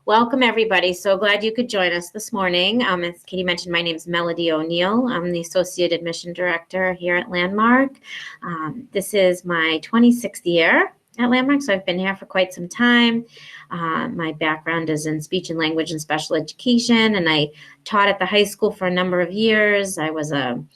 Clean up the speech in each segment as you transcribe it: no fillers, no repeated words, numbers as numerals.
Welcome, everybody. So glad you could join us this morning. As Katie mentioned, my name is Melody O'Neill. I'm the Associate Admission Director here at Landmark. This is my 26th year at Landmark, so I've been here for quite some time. My background is in speech and language and special education, and I taught at the high school for a number of years. I was an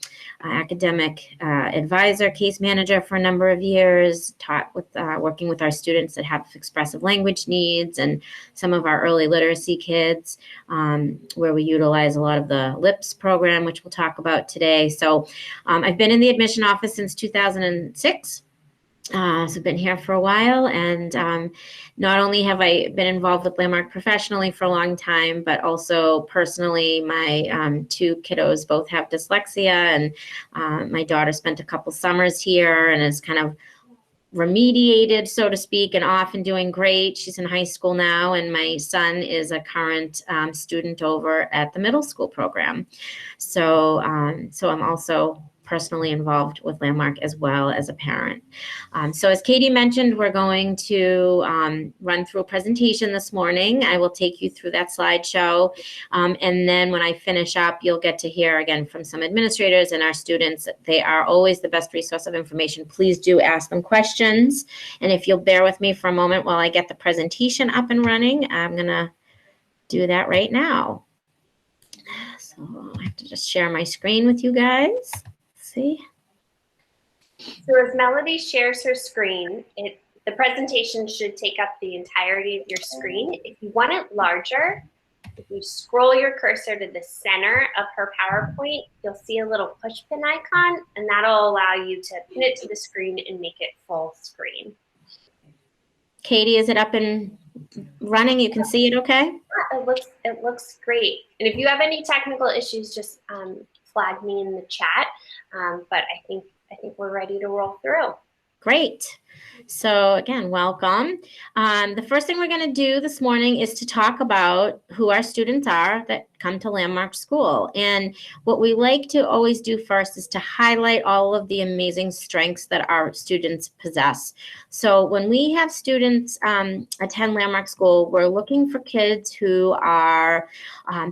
academic advisor, case manager for a number of years, taught with working with our students that have expressive language needs and some of our early literacy kids, where we utilize a lot of the LIPS program, which we'll talk about today. So I've been in the admission office since 2006. So I've been here for a while, and not only have I been involved with Landmark professionally for a long time, but also personally, my two kiddos both have dyslexia, and my daughter spent a couple summers here and is kind of remediated, so to speak, and off and doing great. She's in high school now, and my son is a current student over at the middle school program. So I'm also personally involved with Landmark as well as a parent. So as Katie mentioned, we're going to run through a presentation this morning. I will take you through that slideshow. And then when I finish up, you'll get to hear again from some administrators and our students. They are always the best resource of information. Please do ask them questions. And if you'll bear with me for a moment while I get the presentation up and running, I'm gonna do that right now. So I have to just share my screen with you guys. See? So as Melody shares her screen, the presentation should take up the entirety of your screen. If you want it larger, if you scroll your cursor to the center of her PowerPoint, you'll see a little push pin icon, and that'll allow you to pin it to the screen and make it full screen. Katie, is it up and running? You can see it okay? It looks great. And if you have any technical issues, just flag me in the chat. But I think we're ready to roll through. Great. So again, welcome. The first thing we're going to do this morning is to talk about who our students are that come to Landmark School. And what we like to always do first is to highlight all of the amazing strengths that our students possess. So when we have students attend Landmark School, we're looking for kids who are,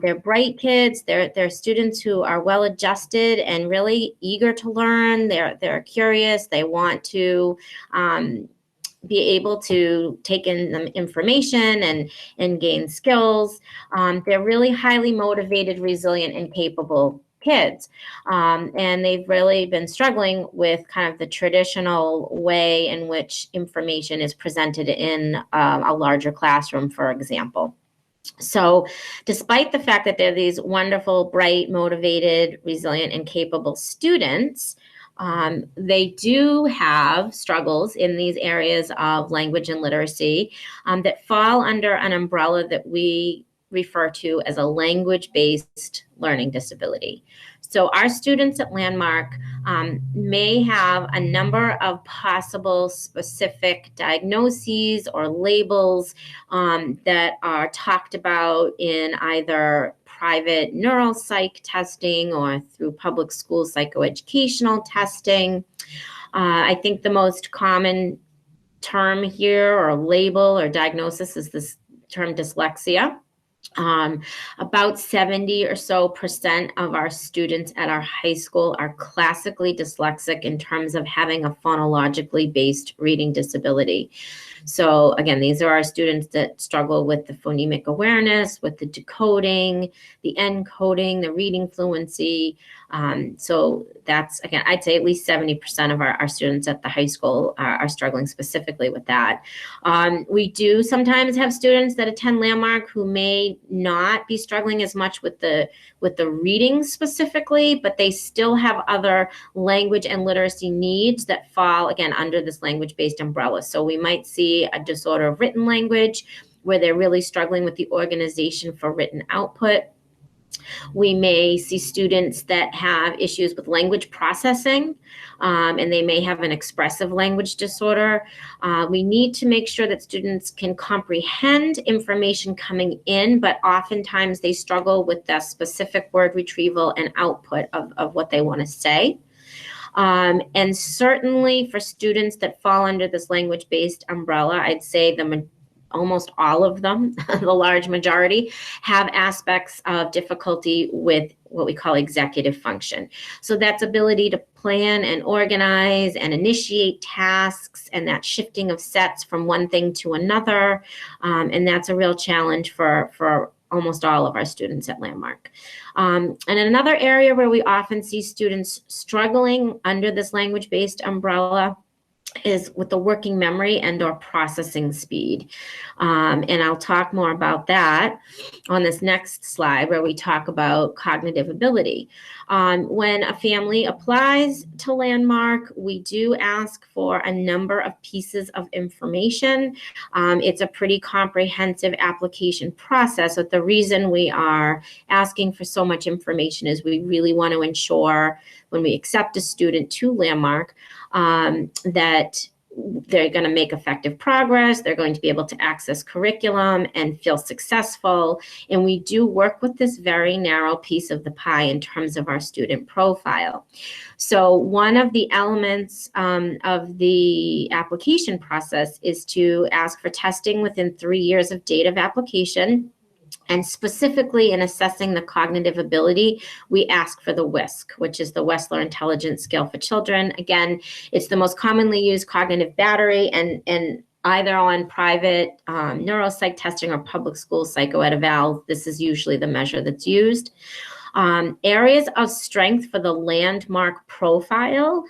they're bright kids, they're students who are well adjusted and really eager to learn, they're curious, they want to be able to take in the information and gain skills. They're really highly motivated, resilient, and capable kids. And they've really been struggling with kind of the traditional way in which information is presented in a larger classroom, for example. So despite the fact that they're these wonderful, bright, motivated, resilient, and capable students, they do have struggles in these areas of language and literacy that fall under an umbrella that we refer to as a language-based learning disability. So our students at Landmark may have a number of possible specific diagnoses or labels that are talked about in either private neuropsych testing or through public school psychoeducational testing. I think the most common term here or label or diagnosis is this term dyslexia. About 70% or so of our students at our high school are classically dyslexic in terms of having a phonologically based reading disability. So again, these are our students that struggle with the phonemic awareness, with the decoding, the encoding, the reading fluency. So that's, again, I'd say at least 70% of our students at the high school are struggling specifically with that. We do sometimes have students that attend Landmark who may not be struggling as much with the reading specifically, but they still have other language and literacy needs that fall, again, under this language-based umbrella. So we might see a disorder of written language where they're really struggling with the organization for written output. We may see students that have issues with language processing, and they may have an expressive language disorder. We need to make sure that students can comprehend information coming in, but oftentimes they struggle with the specific word retrieval and output of what they want to say. And certainly for students that fall under this language-based umbrella, I'd say almost all of them, the large majority, have aspects of difficulty with what we call executive function. So that's ability to plan and organize and initiate tasks, and that shifting of sets from one thing to another. And that's a real challenge for almost all of our students at Landmark. And another area where we often see students struggling under this language-based umbrella is with the working memory and or processing speed. And I'll talk more about that on this next slide, where we talk about cognitive ability. When a family applies to Landmark, we do ask for a number of pieces of information. It's a pretty comprehensive application process, but the reason we are asking for so much information is we really want to ensure when we accept a student to Landmark that they're going to make effective progress, they're going to be able to access curriculum and feel successful. And we do work with this very narrow piece of the pie in terms of our student profile. So one of the elements of the application process is to ask for testing within 3 years of date of application. And specifically in assessing the cognitive ability, we ask for the WISC, which is the Wessler Intelligence Scale for Children. Again, it's the most commonly used cognitive battery, and either on private neuropsych testing or public school psychoed eval, this is usually the measure that's used. Areas of strength for the Landmark profile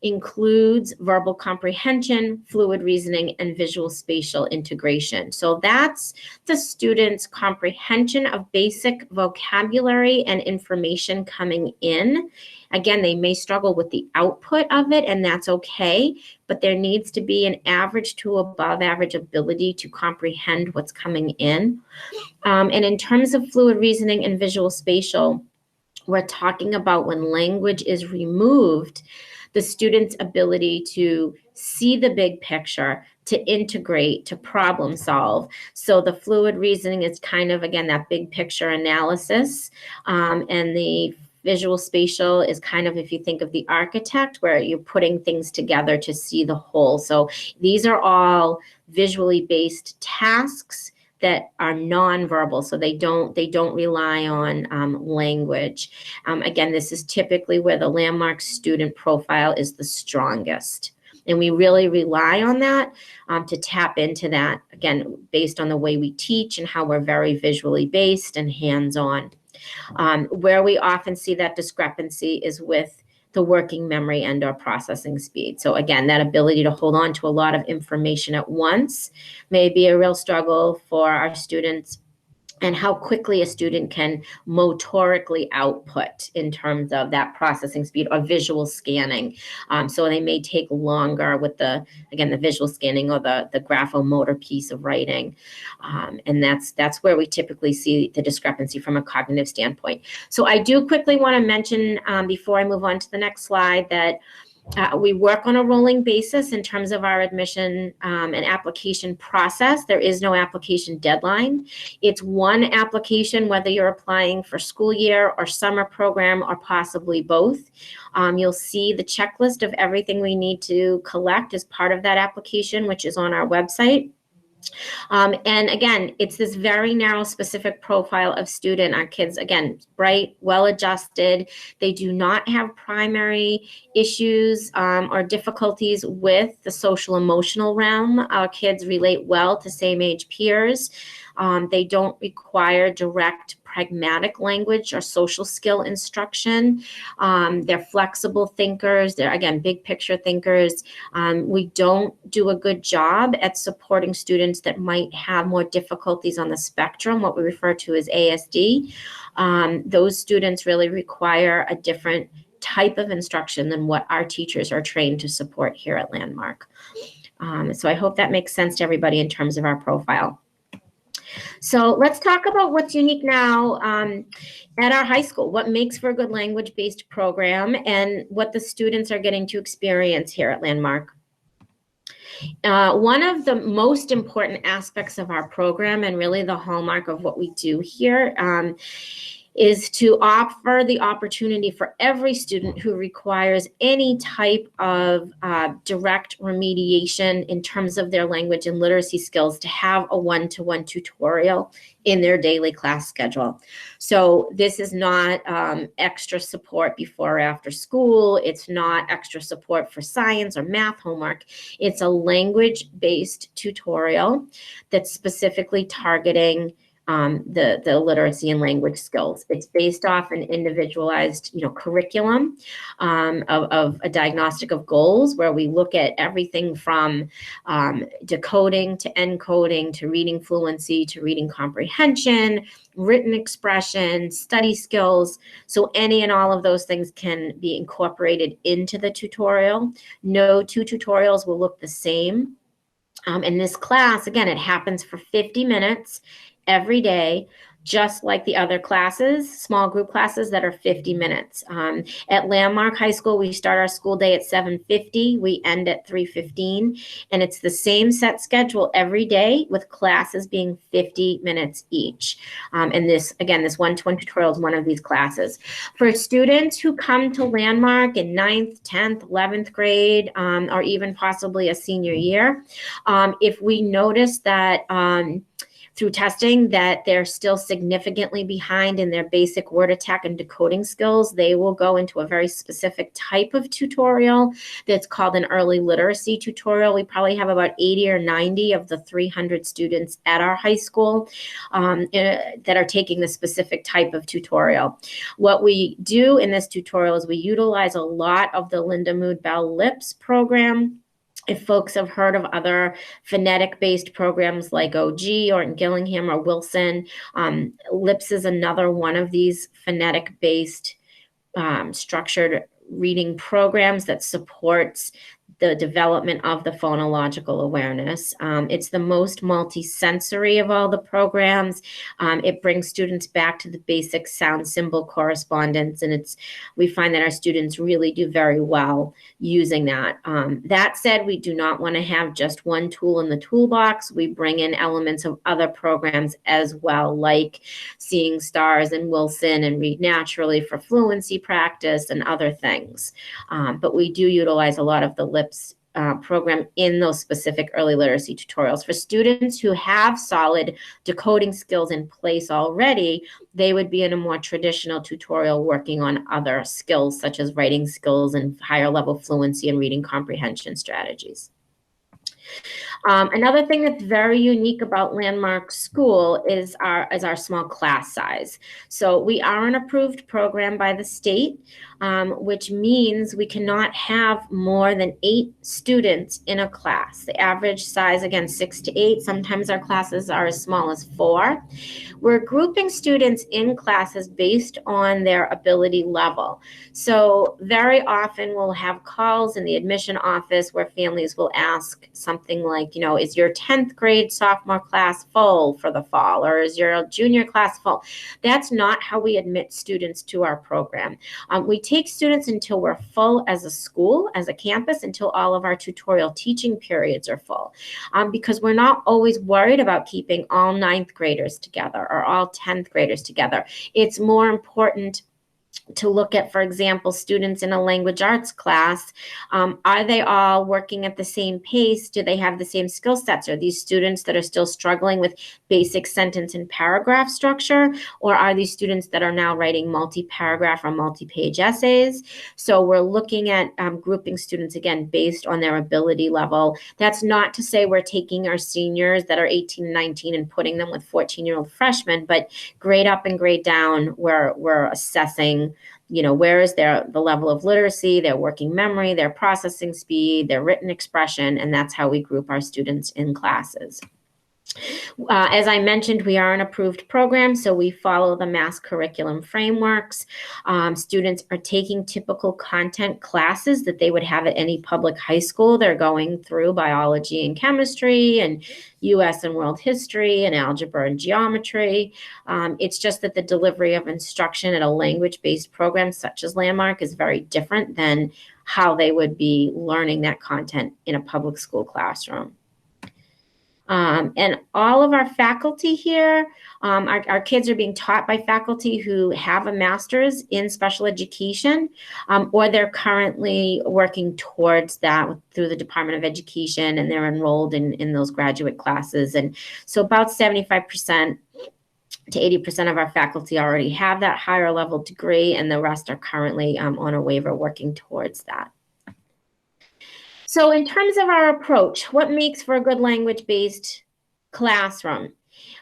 includes verbal comprehension, fluid reasoning, and visual spatial integration. So that's the student's comprehension of basic vocabulary and information coming in. Again, they may struggle with the output of it, and that's okay, but there needs to be an average to above average ability to comprehend what's coming in. And in terms of fluid reasoning and visual spatial, we're talking about when language is removed, the student's ability to see the big picture, to integrate, to problem solve. So the fluid reasoning is kind of, again, that big picture analysis. And the visual spatial is kind of, if you think of the architect, where you're putting things together to see the whole. So these are all visually based tasks that are nonverbal, so they don't rely on language. Again, this is typically where the Landmark student profile is the strongest. And we really rely on that to tap into that, again, based on the way we teach and how we're very visually based and hands-on. Where we often see that discrepancy is with the working memory and or processing speed. So again, that ability to hold on to a lot of information at once may be a real struggle for our students, and how quickly a student can motorically output in terms of that processing speed or visual scanning. So they may take longer with the visual scanning or the graphomotor piece of writing. And that's where we typically see the discrepancy from a cognitive standpoint. So I do quickly want to mention before I move on to the next slide that we work on a rolling basis in terms of our admission and application process. There is no application deadline. It's one application, whether you're applying for school year or summer program or possibly both. You'll see the checklist of everything we need to collect as part of that application, which is on our website. And again, it's this very narrow specific profile of student. Our kids, again, bright, well-adjusted. They do not have primary issues or difficulties with the social emotional realm. Our kids relate well to same age peers. They don't require direct pragmatic language or social skill instruction. They're flexible thinkers. They're, again, big picture thinkers. We don't do a good job at supporting students that might have more difficulties on the spectrum, what we refer to as ASD. Those students really require a different type of instruction than what our teachers are trained to support here at Landmark. So I hope that makes sense to everybody in terms of our profile. So let's talk about what's unique now at our high school, what makes for a good language-based program, and what the students are getting to experience here at Landmark. One of the most important aspects of our program, and really the hallmark of what we do here, is to offer the opportunity for every student who requires any type of direct remediation in terms of their language and literacy skills to have a one-to-one tutorial in their daily class schedule. So this is not extra support before or after school. It's not extra support for science or math homework. It's a language-based tutorial that's specifically targeting the literacy and language skills. It's based off an individualized, curriculum of a diagnostic of goals, where we look at everything from decoding to encoding to reading fluency to reading comprehension, written expression, study skills. So any and all of those things can be incorporated into the tutorial. No two tutorials will look the same. In this class, again, it happens for 50 minutes every day, just like the other classes, small group classes that are 50 minutes. At Landmark High School, we start our school day at 7:50. We end at 3:15. And it's the same set schedule every day, with classes being 50 minutes each. And this one-to-one tutorial is one of these classes. For students who come to Landmark in 9th, 10th, 11th grade, or even possibly a senior year, if we notice that through testing that they're still significantly behind in their basic word attack and decoding skills, they will go into a very specific type of tutorial that's called an early literacy tutorial. We probably have about 80 or 90 of the 300 students at our high school that are taking the specific type of tutorial. What we do in this tutorial is we utilize a lot of the Linda Mood Bell LIPS program. If folks have heard of other phonetic-based programs like OG or Gillingham or Wilson, LIPS is another one of these phonetic-based structured reading programs that supports the development of the phonological awareness. It's the most multi-sensory of all the programs. It brings students back to the basic sound symbol correspondence, and we find that our students really do very well using that. That said, we do not want to have just one tool in the toolbox. We bring in elements of other programs as well, like Seeing Stars and Wilson and Read Naturally for fluency practice and other things. But we do utilize a lot of the LIPS program in those specific early literacy tutorials. For students who have solid decoding skills in place already, they would be in a more traditional tutorial working on other skills such as writing skills and higher level fluency and reading comprehension strategies. Another thing that's very unique about Landmark School is our small class size. So we are an approved program by the state, which means we cannot have more than 8 students in a class. The average size, again, 6 to 8. Sometimes our classes are as small as 4. We're grouping students in classes based on their ability level. So very often we'll have calls in the admission office where families will ask something like, is your 10th grade sophomore class full for the fall, or is your junior class full? That's not how we admit students to our program. We take students until we're full as a school, as a campus, until all of our tutorial teaching periods are full, because we're not always worried about keeping all 9th graders together or all 10th graders together. It's more important to look at, for example, students in a language arts class. Are they all working at the same pace? Do they have the same skill sets? Are these students that are still struggling with basic sentence and paragraph structure? Or are these students that are now writing multi-paragraph or multi-page essays? So we're looking at grouping students, again, based on their ability level. That's not to say we're taking our seniors that are 18 and 19 and putting them with 14-year-old freshmen, but grade up and grade down, we're assessing where is the level of literacy, their working memory, their processing speed, their written expression, and that's how we group our students in classes. As I mentioned, we are an approved program, so we follow the Mass curriculum frameworks. Students are taking typical content classes that they would have at any public high school. They're going through biology and chemistry and U.S. and world history and algebra and geometry. It's just that the delivery of instruction at a language-based program such as Landmark is very different than how they would be learning that content in a public school classroom. And all of our faculty here, our kids are being taught by faculty who have a master's in special education, or they're currently working towards that through the Department of Education, and they're enrolled in those graduate classes. And so about 75% to 80% of our faculty already have that higher level degree, and the rest are currently on a waiver working towards that. So in terms of our approach, what makes for a good language-based classroom?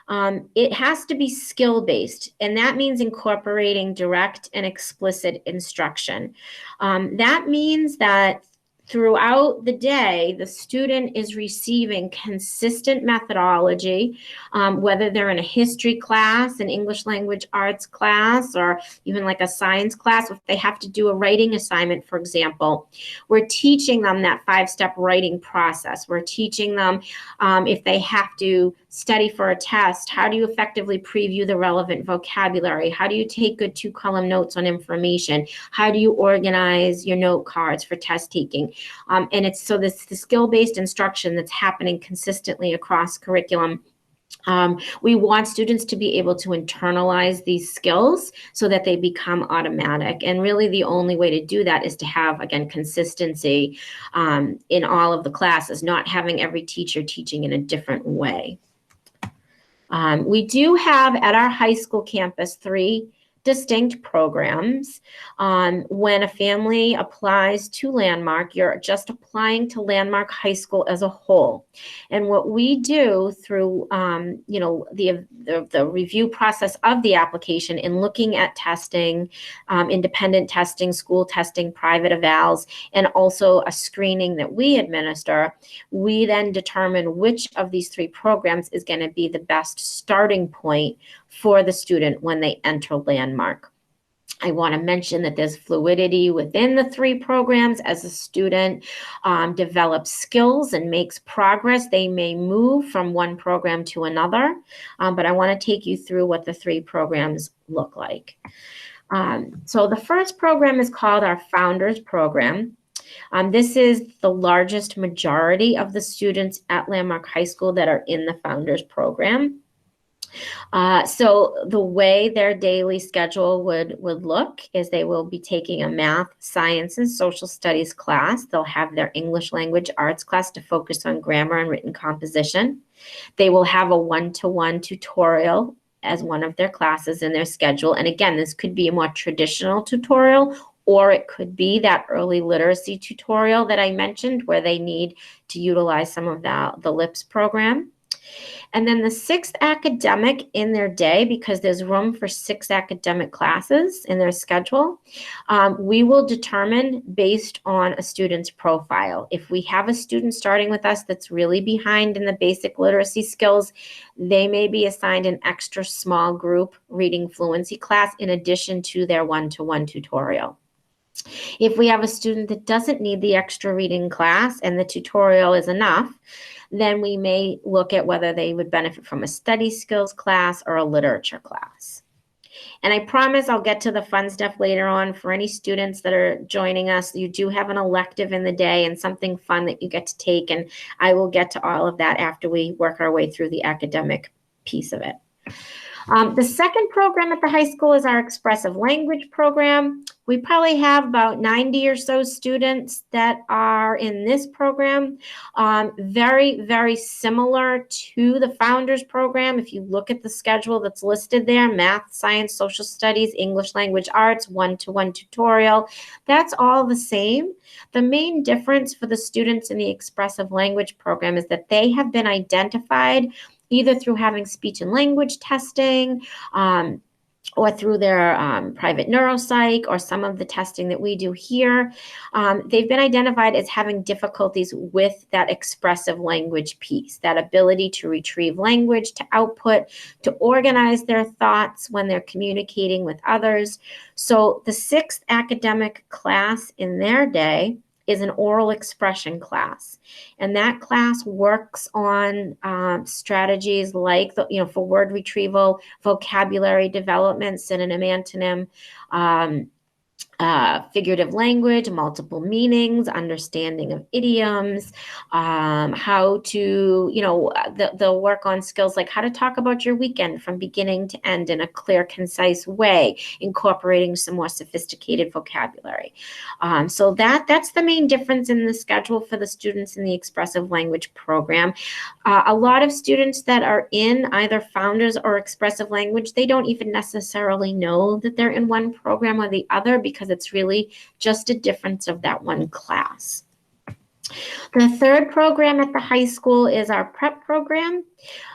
It has to be skill-based, and that means incorporating direct and explicit instruction. That means that throughout the day, the student is receiving consistent methodology, whether they're in a history class, an English language arts class, or even like a science class. If they have to do a writing assignment, for example, we're teaching them that 5-step writing process. We're teaching them if they have to study for a test, how do you effectively preview the relevant vocabulary? How do you take good 2-column notes on information? How do you organize your note cards for test taking? And it's so the skill-based instruction that's happening consistently across curriculum. We want students to be able to internalize these skills so that they become automatic. And really the only way to do that is to have, again, consistency in all of the classes, not having every teacher teaching in a different way. We do have at our high school campus 3 distinct programs. When a family applies to Landmark, you're just applying to Landmark High School as a whole. And what we do through, the review process of the application in looking at testing, independent testing, school testing, private evals, and also a screening that we administer, we then determine which of these 3 programs is going to be the best starting point for the student when they enter Landmark. I want to mention that there's fluidity within the 3 programs. As a student develops skills and makes progress, they may move from one program to another, but I want to take you through what the 3 programs look like. So the first program is called our Founders Program. This is the largest majority of the students at Landmark High School that are in the Founders Program. So the way their daily schedule would look is they will be taking a math, science, and social studies class. They'll have their English language arts class to focus on grammar and written composition. They will have a one-to-one tutorial as one of their classes in their schedule. And again, this could be a more traditional tutorial, or it could be that early literacy tutorial that I mentioned where they need to utilize some of the LIPS program. And then the 6th academic in their day, because there's room for 6 academic classes in their schedule, we will determine based on a student's profile. If we have a student starting with us that's really behind in the basic literacy skills, they may be assigned an extra small group reading fluency class in addition to their one-to-one tutorial. If we have a student that doesn't need the extra reading class and the tutorial is enough, then we may look at whether they would benefit from a study skills class or a literature class. And I promise I'll get to the fun stuff later on. For any students that are joining us, you do have an elective in the day and something fun that you get to take, and I will get to all of that after we work our way through the academic piece of it. The second program at the high school is our Expressive Language program. We probably have about 90 or so students that are in this program. Very, very similar to the Founders program. If you look at the schedule that's listed there, math, science, social studies, English language arts, one-to-one tutorial, that's all the same. The main difference for the students in the Expressive Language program is that they have been identified either through having speech and language testing, or through their private neuropsych, or some of the testing that we do here. They've been identified as having difficulties with that expressive language piece, that ability to retrieve language, to output, to organize their thoughts when they're communicating with others. So the 6th academic class in their day is an oral expression class. And that class works on strategies like, for word retrieval, vocabulary development, synonym, antonym, figurative language, multiple meanings, understanding of idioms, how to, they'll work on skills like how to talk about your weekend from beginning to end in a clear, concise way, incorporating some more sophisticated vocabulary. So that's the main difference in the schedule for the students in the expressive language program. A lot of students that are in either founders or expressive language, they don't even necessarily know that they're in one program or the other because it's really just a difference of that one class. The third program at the high school is our prep program.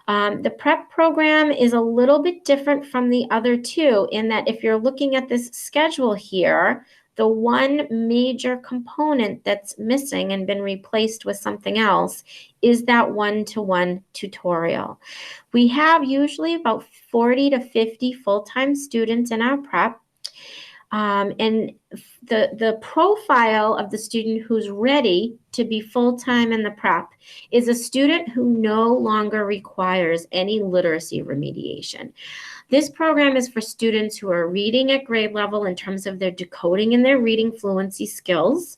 The prep program is a little bit different from the other two in that if you're looking at this schedule here, the one major component that's missing and been replaced with something else is that one-to-one tutorial. We have usually about 40 to 50 full-time students in our prep. And the profile of the student who's ready to be full-time in the prep is a student who no longer requires any literacy remediation. This program is for students who are reading at grade level in terms of their decoding and their reading fluency skills.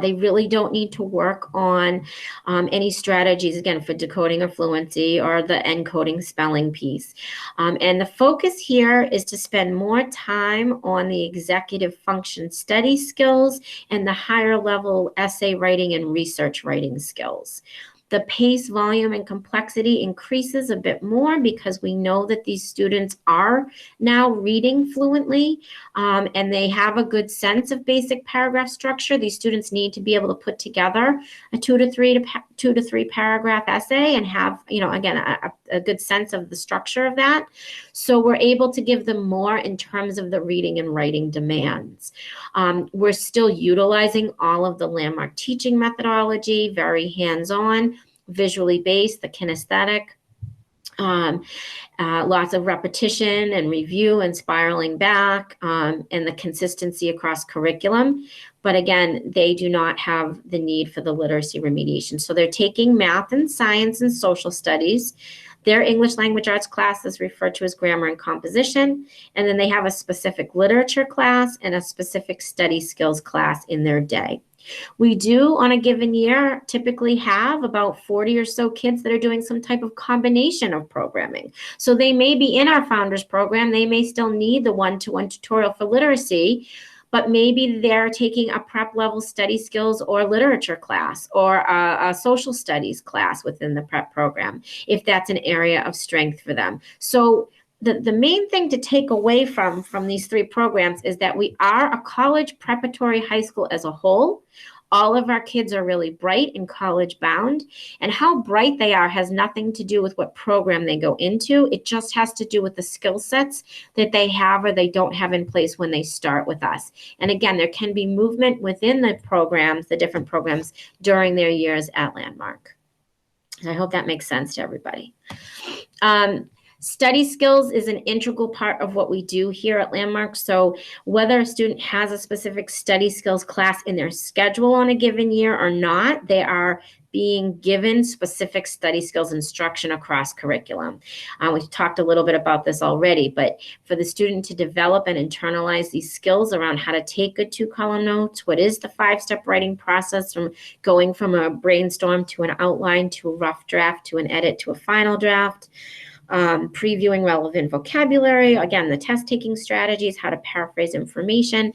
They really don't need to work on any strategies, again, for decoding or fluency or the encoding spelling piece. And the focus here is to spend more time on the executive function study skills and the higher level essay writing and research writing skills. The pace, volume, and complexity increases a bit more because we know that these students are now reading fluently and they have a good sense of basic paragraph structure. These students need to be able to put together a two to three paragraph essay and have, again, a good sense of the structure of that. So we're able to give them more in terms of the reading and writing demands. We're still utilizing all of the landmark teaching methodology, very hands-on, visually based, the kinesthetic, lots of repetition and review and spiraling back, and the consistency across curriculum. But again, they do not have the need for the literacy remediation. So they're taking math and science and social studies. Their English language arts class is referred to as grammar and composition. And then they have a specific literature class and a specific study skills class in their day. We do, on a given year, typically have about 40 or so kids that are doing some type of combination of programming. So they may be in our Founders program. They may still need the one-to-one tutorial for literacy, but maybe they're taking a prep level study skills or literature class or a social studies class within the prep program, if that's an area of strength for them. So the main thing to take away from these three programs is that we are a college preparatory high school as a whole. All of our kids are really bright and college bound, and how bright they are has nothing to do with what program they go into. It just has to do with the skill sets that they have or they don't have in place when they start with us. And again, there can be movement within the programs, the different programs, during their years at Landmark. So I hope that makes sense to everybody. Study skills is an integral part of what we do here at Landmark. So whether a student has a specific study skills class in their schedule on a given year or not, they are being given specific study skills instruction across curriculum. We talked a little bit about this already, but for the student to develop and internalize these skills around how to take good two-column notes, what is the 5-step writing process from going from a brainstorm to an outline to a rough draft to an edit to a final draft, previewing relevant vocabulary, again, the test taking strategies, how to paraphrase information.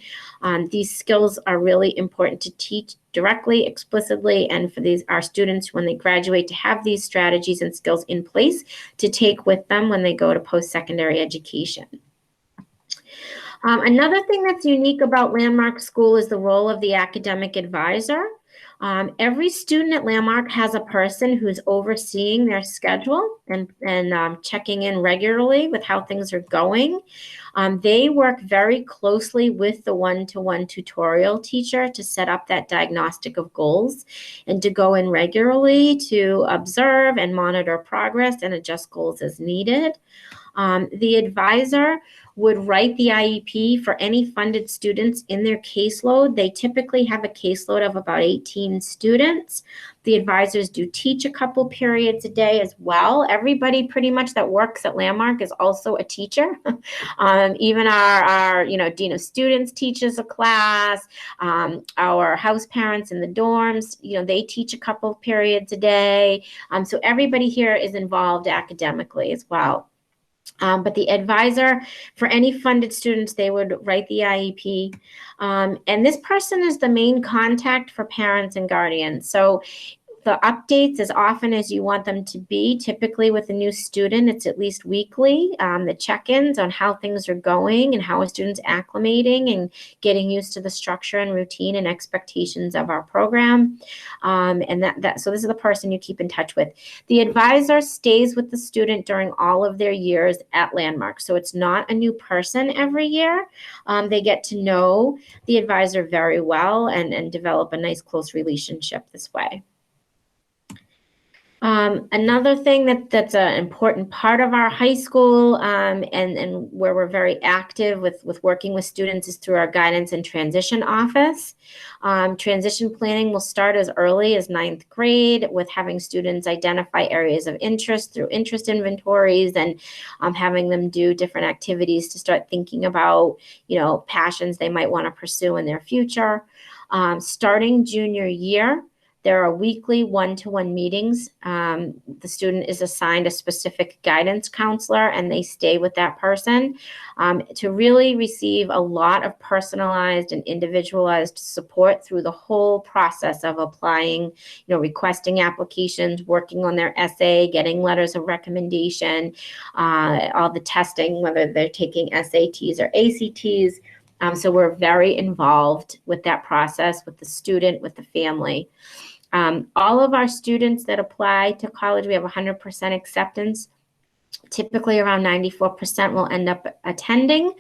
These skills are really important to teach directly, explicitly, and for our students when they graduate to have these strategies and skills in place to take with them when they go to post-secondary education. Another thing that's unique about Landmark School is the role of the academic advisor. Every student at Landmark has a person who's overseeing their schedule and checking in regularly with how things are going. They work very closely with the one-to-one tutorial teacher to set up that diagnostic of goals and to go in regularly to observe and monitor progress and adjust goals as needed. The advisor would write the IEP for any funded students in their caseload. They typically have a caseload of about 18 students. The advisors do teach a couple periods a day as well. Everybody pretty much that works at Landmark is also a teacher. Even our dean of students teaches a class. Our house parents in the dorms, they teach a couple periods a day. So everybody here is involved academically as well. But the advisor for any funded students, they would write the IEP. And this person is the main contact for parents and guardians. So the updates as often as you want them to be. Typically with a new student, it's at least weekly. The check-ins on how things are going and how a student's acclimating and getting used to the structure and routine and expectations of our program. So this is the person you keep in touch with. The advisor stays with the student during all of their years at Landmark. So it's not a new person every year. They get to know the advisor very well and develop a nice close relationship this way. Another thing that's an important part of our high school and where we're very active with working with students is through our guidance and transition office. Transition planning will start as early as 9th grade with having students identify areas of interest through interest inventories and having them do different activities to start thinking about, passions they might want to pursue in their future. Starting junior year, there are weekly one-to-one meetings. The student is assigned a specific guidance counselor and they stay with that person to really receive a lot of personalized and individualized support through the whole process of applying, requesting applications, working on their essay, getting letters of recommendation, all the testing, whether they're taking SATs or ACTs. So we're very involved with that process, with the student, with the family. All of our students that apply to college, we have 100% acceptance. Typically around 94% will end up attending.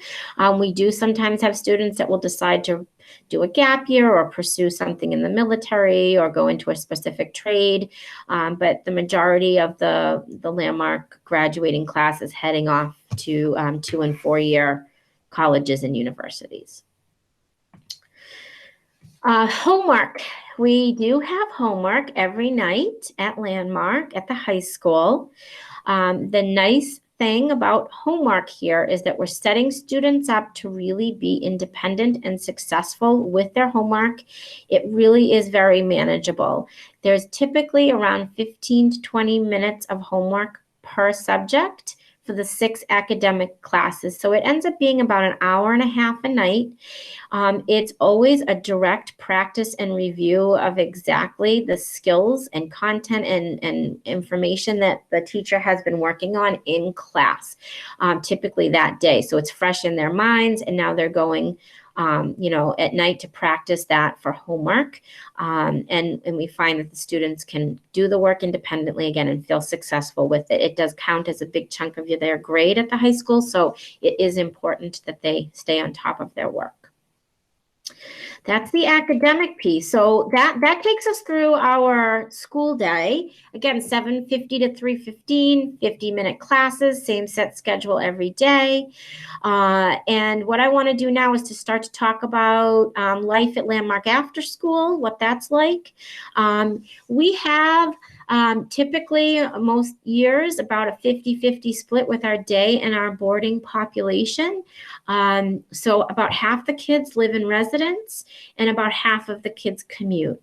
We do sometimes have students that will decide to do a gap year or pursue something in the military or go into a specific trade. But the majority of the Landmark graduating class is heading off to 2- and 4-year colleges and universities. Homework. We do have homework every night at Landmark at the high school. The nice thing about homework here is that we're setting students up to really be independent and successful with their homework. It really is very manageable. There's typically around 15 to 20 minutes of homework per subject for the 6 academic classes. So it ends up being about an hour and a half a night. It's always a direct practice and review of exactly the skills and content and information that the teacher has been working on in class, typically that day. So it's fresh in their minds, and now they're going at night to practice that for homework. And we find that the students can do the work independently again and feel successful with it. It does count as a big chunk of their grade at the high school, so it is important that they stay on top of their work. That's the academic piece. So that takes us through our school day. Again, 7:50 to 3:15, 50-minute classes, same set schedule every day. And what I want to do now is to start to talk about life at Landmark after school, what that's like. We have typically most years about a 50-50 split with our day and our boarding population. So about half the kids live in residence and about half of the kids commute.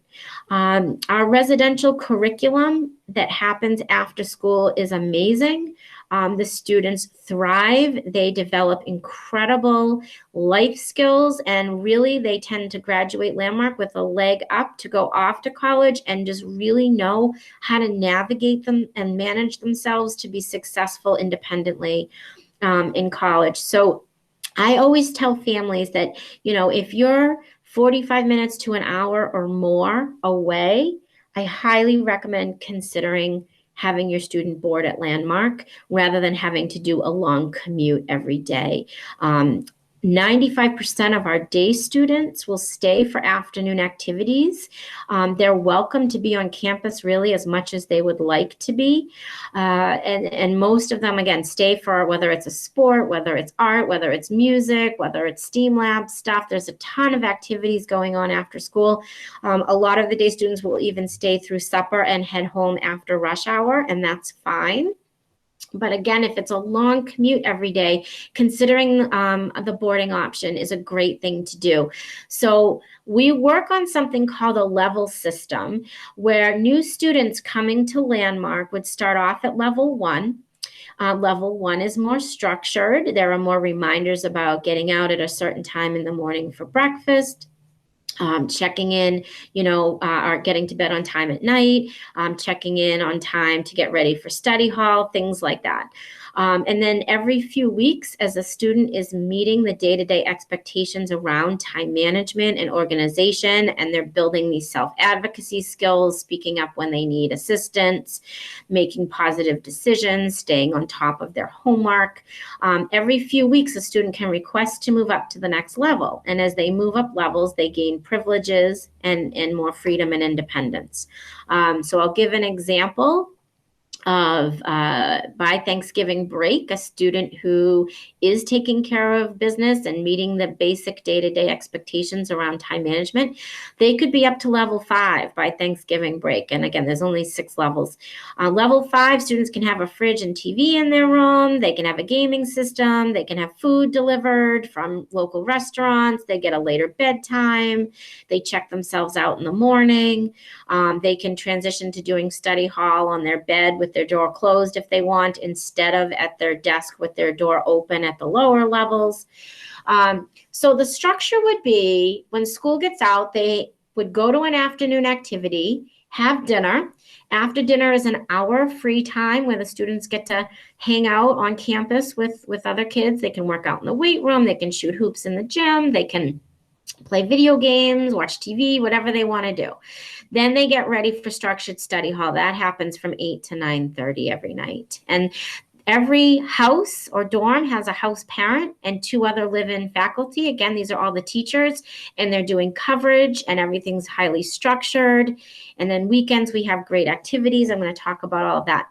Our residential curriculum that happens after school is amazing. The students thrive. They develop incredible life skills, and really they tend to graduate Landmark with a leg up to go off to college and just really know how to navigate them and manage themselves to be successful independently in college. So I always tell families that, if you're 45 minutes to an hour or more away, I highly recommend considering having your student board at Landmark rather than having to do a long commute every day. 95% of our day students will stay for afternoon activities. They're welcome to be on campus really as much as they would like to be. And most of them, again, stay for whether it's a sport, whether it's art, whether it's music, whether it's STEAM lab stuff. There's a ton of activities going on after school. A lot of the day students will even stay through supper and head home after rush hour, and that's fine. But again, if it's a long commute every day, considering the boarding option is a great thing to do. So we work on something called a level system, where new students coming to Landmark would start off at level 1. Level 1 is more structured. There are more reminders about getting out at a certain time in the morning for breakfast. Checking in, or getting to bed on time at night, checking in on time to get ready for study hall, things like that. And then every few weeks, as a student is meeting the day-to-day expectations around time management and organization, and they're building these self-advocacy skills, speaking up when they need assistance, making positive decisions, staying on top of their homework. Every few weeks, a student can request to move up to the next level. And as they move up levels, they gain privileges and more freedom and independence. So I'll give an example of by Thanksgiving break, a student who is taking care of business and meeting the basic day-to-day expectations around time management, they could be up to level 5 by Thanksgiving break. And again, there's only 6 levels. Level 5 students can have a fridge and TV in their room. They can have a gaming system. They can have food delivered from local restaurants. They get a later bedtime. They check themselves out in the morning. They can transition to doing study hall on their bed with their door closed if they want, instead of at their desk with their door open at the lower levels. So the structure would be, when school gets out, they would go to an afternoon activity, have dinner. After dinner is an hour of free time where the students get to hang out on campus with other kids. They can work out in the weight room. They can shoot hoops in the gym. They can play video games, watch TV, whatever they want to do. Then they get ready for structured study hall. That happens from 8 to 9:30 every night. And every house or dorm has a house parent and 2 other live-in faculty. Again, these are all the teachers, and they're doing coverage, and everything's highly structured. And then weekends, we have great activities. I'm going to talk about all of that.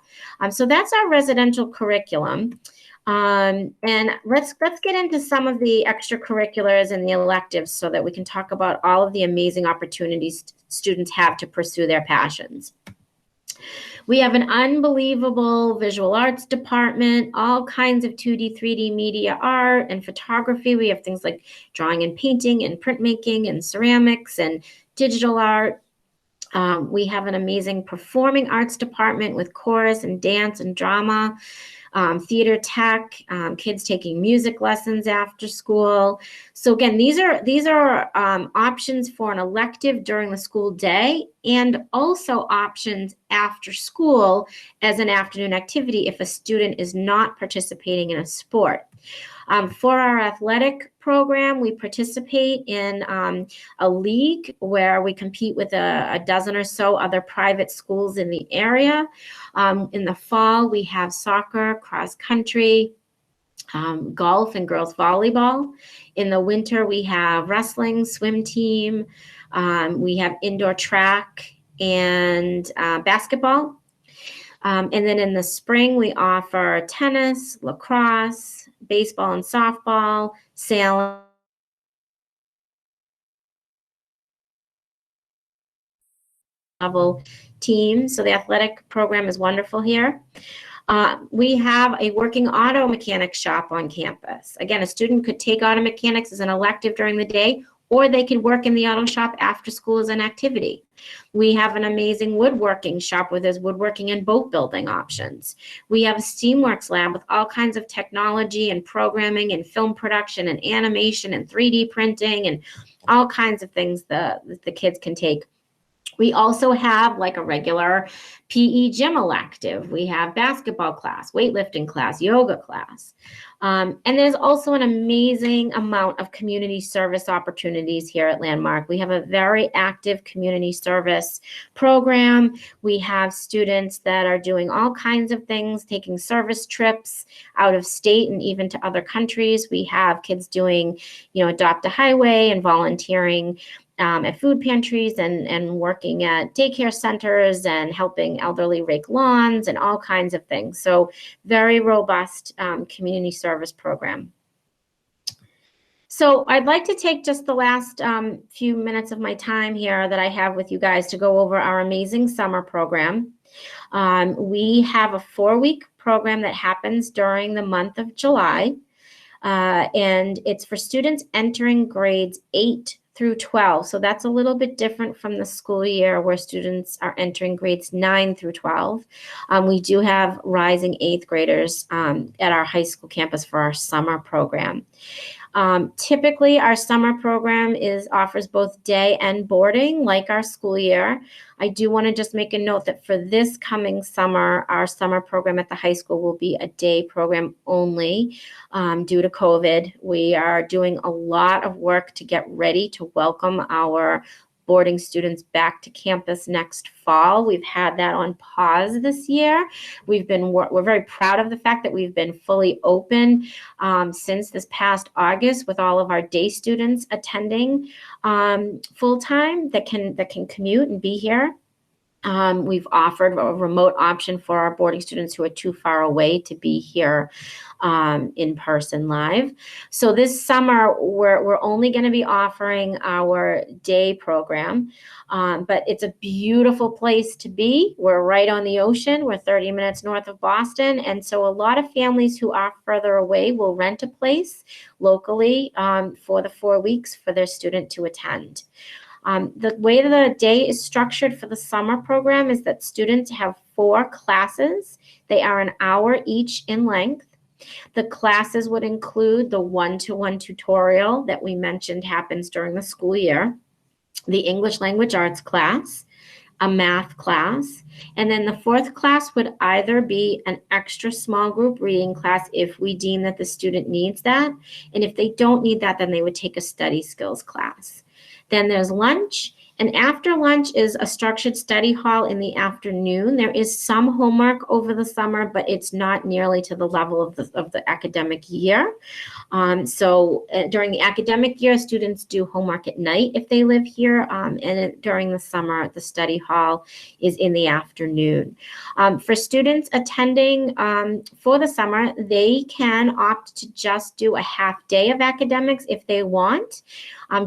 So that's our residential curriculum. And let's get into some of the extracurriculars and the electives so that we can talk about all of the amazing opportunities students have to pursue their passions. We have an unbelievable visual arts department, all kinds of 2D, 3D media art and photography. We have things like drawing and painting and printmaking and ceramics and digital art. We have an amazing performing arts department with chorus and dance and drama. Theater tech, kids taking music lessons after school. So again, these are options for an elective during the school day, and also options after school as an afternoon activity if a student is not participating in a sport. For our athletic program, we participate in a league where we compete with a dozen or so other private schools in the area. In the fall, we have soccer, cross country, golf, and girls volleyball. In the winter, we have wrestling, swim team. We have indoor track and basketball. And then in the spring, we offer tennis, lacrosse, baseball and softball, sailing, level teams. So the athletic program is wonderful here. We have a working auto mechanic shop on campus. Again, a student could take auto mechanics as an elective during the day, or they could work in the auto shop after school as an activity. We have an amazing woodworking shop where there's woodworking and boat building options. We have a Steamworks lab with all kinds of technology and programming and film production and animation and 3D printing and all kinds of things that the kids can take. We also have like a regular PE gym elective. We have basketball class, weightlifting class, yoga class. And there's also an amazing amount of community service opportunities here at Landmark. We have a very active community service program. We have students that are doing all kinds of things, taking service trips out of state and even to other countries. We have kids doing, Adopt a Highway and volunteering at food pantries and working at daycare centers and helping elderly rake lawns and all kinds of things. So very robust community service program. So I'd like to take just the last few minutes of my time here that I have with you guys to go over our amazing summer program. We have a 4-week program that happens during the month of July, and it's for students entering grades 8 through 12. So that's a little bit different from the school year where students are entering grades 9 through 12. We do have rising 8th graders at our high school campus for our summer program. Typically, our summer program offers both day and boarding, like our school year. I do want to just make a note that for this coming summer, our summer program at the high school will be a day program only due to COVID. We are doing a lot of work to get ready to welcome our boarding students back to campus next fall. We've had that on pause this year. We're very proud of the fact that we've been fully open since this past August, with all of our day students attending full time that can commute and be here. We've offered a remote option for our boarding students who are too far away to be here in person live. So this summer, we're only going to be offering our day program, but it's a beautiful place to be. We're right on the ocean. We're 30 minutes north of Boston. And so a lot of families who are further away will rent a place locally for the 4 weeks for their student to attend. The way the day is structured for the summer program is that students have 4 classes. They are an hour each in length. The classes would include the one-to-one tutorial that we mentioned happens during the school year, the English language arts class, a math class, and then the 4th class would either be an extra small group reading class if we deem that the student needs that, and if they don't need that, then they would take a study skills class. Then there's lunch, and after lunch is a structured study hall in the afternoon. There is some homework over the summer, but it's not nearly to the level of the academic year. So during the academic year, students do homework at night if they live here, and during the summer, the study hall is in the afternoon. For students attending for the summer, they can opt to just do a half day of academics if they want.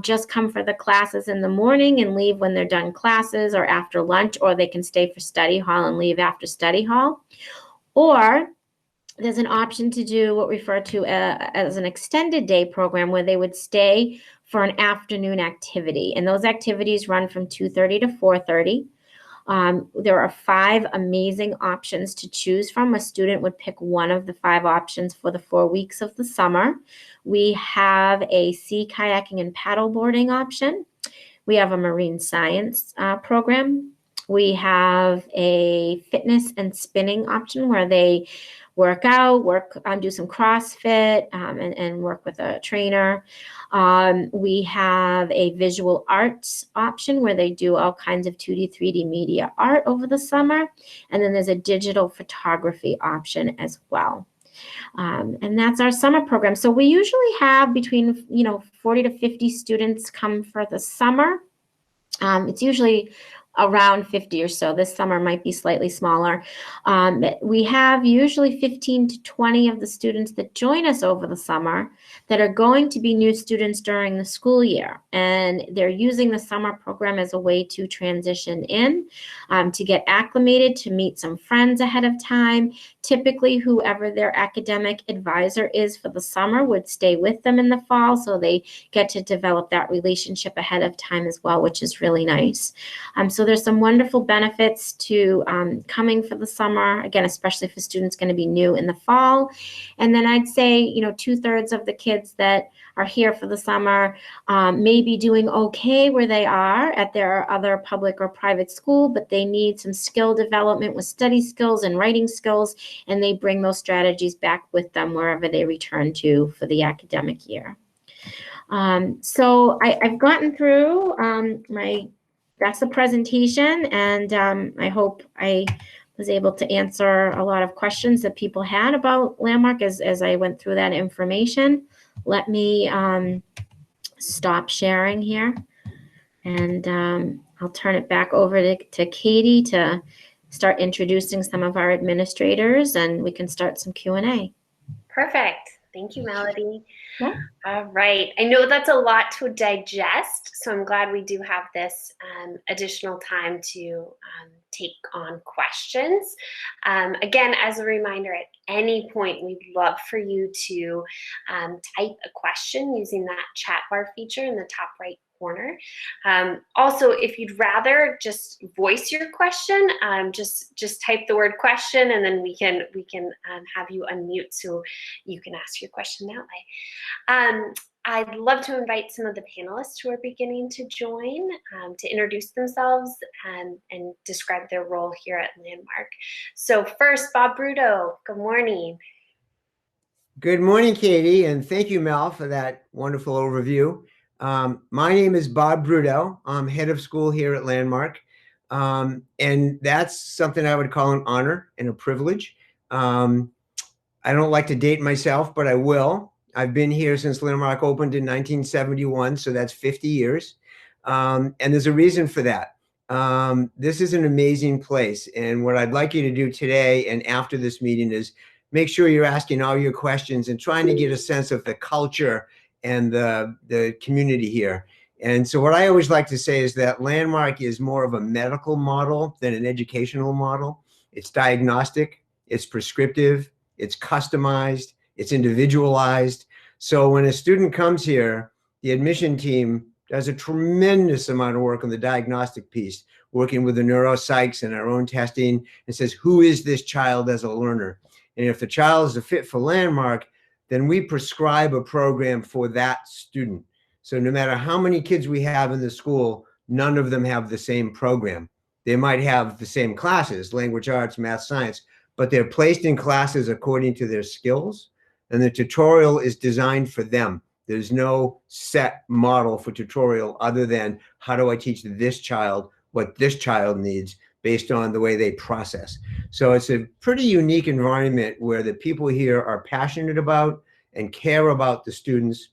Just come for the classes in the morning and leave when they're done classes or after lunch, or they can stay for study hall and leave after study hall. Or there's an option to do what we refer to as an extended day program, where they would stay for an afternoon activity. And those activities run from 2:30 to 4:30. There are 5 amazing options to choose from. A student would pick one of the 5 options for the 4 weeks of the summer. We have a sea kayaking and paddleboarding option. We have a marine science program. We have a fitness and spinning option where they work out, do some CrossFit, and work with a trainer. We have a visual arts option where they do all kinds of 2D, 3D media art over the summer. And then there's a digital photography option as well. And that's our summer program. So we usually have between 40 to 50 students come for the summer. It's usually around 50 or so. This summer might be slightly smaller. We have usually 15 to 20 of the students that join us over the summer that are going to be new students during the school year. And they're using the summer program as a way to transition in, to get acclimated, to meet some friends ahead of time. Typically, whoever their academic advisor is for the summer would stay with them in the fall, so they get to develop that relationship ahead of time as well, which is really nice. So there's some wonderful benefits to coming for the summer, again, especially if a student's going to be new in the fall. And then I'd say, 2/3 of the kids that are here for the summer may be doing okay where they are at their other public or private school, but they need some skill development with study skills and writing skills, and they bring those strategies back with them wherever they return to for the academic year. So I've gotten through that's the presentation, and I hope I was able to answer a lot of questions that people had about Landmark as I went through that information. Let me stop sharing here, and I'll turn it back over to Katie to start introducing some of our administrators, and we can start some Q&A. Perfect. Thank you, Melody. Yeah. All right. I know that's a lot to digest, so I'm glad we do have this additional time to take on questions. Again, as a reminder, at any point, we'd love for you to type a question using that chat bar feature in the top right corner. Also, if you'd rather just voice your question, just type the word question, and then we can have you unmute so you can ask your question that way. I'd love to invite some of the panelists who are beginning to join to introduce themselves and describe their role here at Landmark. So first, Bob Bruno, good morning. Good morning, Katie, and thank you, Mel, for that wonderful overview. My name is Bob Bruno. I'm head of school here at Landmark, and that's something I would call an honor and a privilege. I don't like to date myself, but I will. I've been here since Landmark opened in 1971, so that's 50 years, and there's a reason for that. This is an amazing place, and what I'd like you to do today and after this meeting is make sure you're asking all your questions and trying to get a sense of the culture and the community here. And so what I always like to say is that Landmark is more of a medical model than an educational model. It's diagnostic, it's prescriptive, it's customized, it's individualized. So when a student comes here, the admission team does a tremendous amount of work on the diagnostic piece, working with the neuropsychs and our own testing, and says, who is this child as a learner? And if the child is a fit for Landmark, then we prescribe a program for that student. So no matter how many kids we have in the school, none of them have the same program. They might have the same classes, language arts, math, science, but they're placed in classes according to their skills, and the tutorial is designed for them. There's no set model for tutorial other than how do I teach this child what this child needs based on the way they process. So it's a pretty unique environment where the people here are passionate about and care about the students,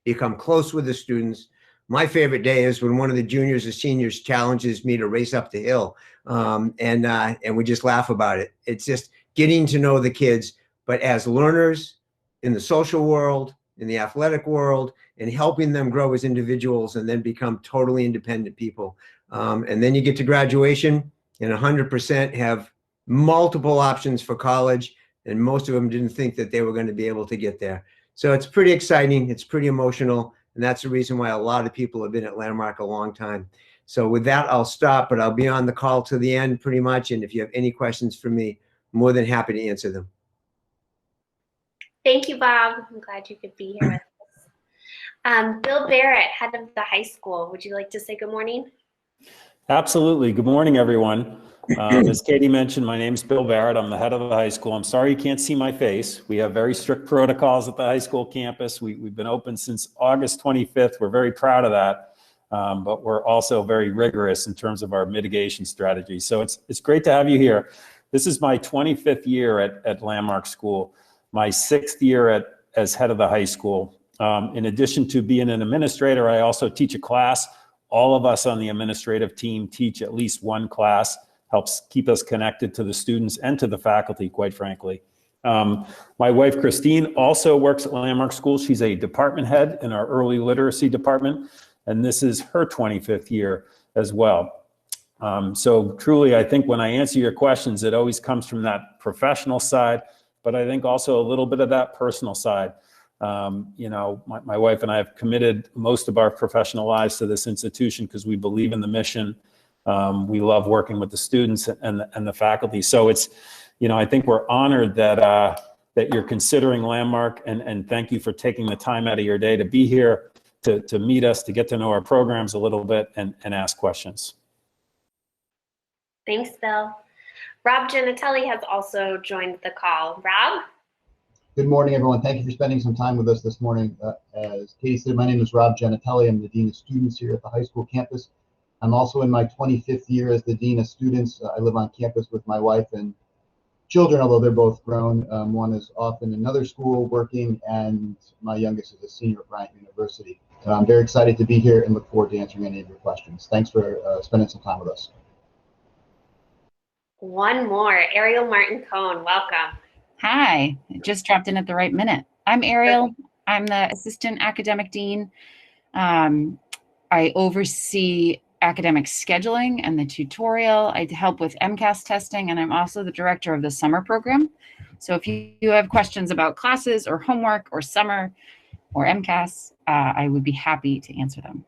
become close with the students. My favorite day is when one of the juniors or seniors challenges me to race up the hill, and we just laugh about it. It's just getting to know the kids, but as learners in the social world, in the athletic world, and helping them grow as individuals and then become totally independent people. And then you get to graduation and 100% have multiple options for college, and most of them didn't think that they were going to be able to get there. So it's pretty exciting, it's pretty emotional, and that's the reason why a lot of people have been at Landmark a long time. So with that, I'll stop, but I'll be on the call to the end pretty much, and if you have any questions for me, I'm more than happy to answer them. Thank you, Bob. I'm glad you could be here with us. Bill Barrett, head of the high school. Would you like to say good morning? Absolutely. Good morning, everyone. As Katie mentioned, my name's Bill Barrett. I'm the head of the high school. I'm sorry you can't see my face. We have very strict protocols at the high school campus. We've been open since August 25th. We're very proud of that, but we're also very rigorous in terms of our mitigation strategy. So it's great to have you here. This is my 25th year at Landmark School, my 6th year as head of the high school. In addition to being an administrator, I also teach a class. All of us on the administrative team teach at least one class, helps keep us connected to the students and to the faculty, quite frankly. My wife, Christine, also works at Landmark School. She's a department head in our early literacy department, and this is her 25th year as well. So truly, I think when I answer your questions, it always comes from that professional side, but I think also a little bit of that personal side. You know, my wife and I have committed most of our professional lives to this institution because we believe in the mission. We love working with the students and the faculty. So it's, I think we're honored that that you're considering Landmark, and thank you for taking the time out of your day to be here, to meet us, to get to know our programs a little bit, and ask questions. Thanks, Bill. Rob Genatelli has also joined the call. Rob? Good morning, everyone. Thank you for spending some time with us this morning. As Katie said, my name is Rob Genatelli. I'm the Dean of Students here at the high school campus. I'm also in my 25th year as the Dean of Students. I live on campus with my wife and children, although they're both grown. One is off in another school working, and my youngest is a senior at Bryant University. I'm very excited to be here and look forward to answering any of your questions. Thanks for spending some time with us. One more, Ariel Martin-Cohn, welcome. Hi, I just dropped in at the right minute. I'm Ariel. I'm the Assistant Academic Dean. I oversee academic scheduling and the tutorial. I help with MCAS testing, and I'm also the director of the summer program. So if you have questions about classes or homework or summer or MCAS, I would be happy to answer them.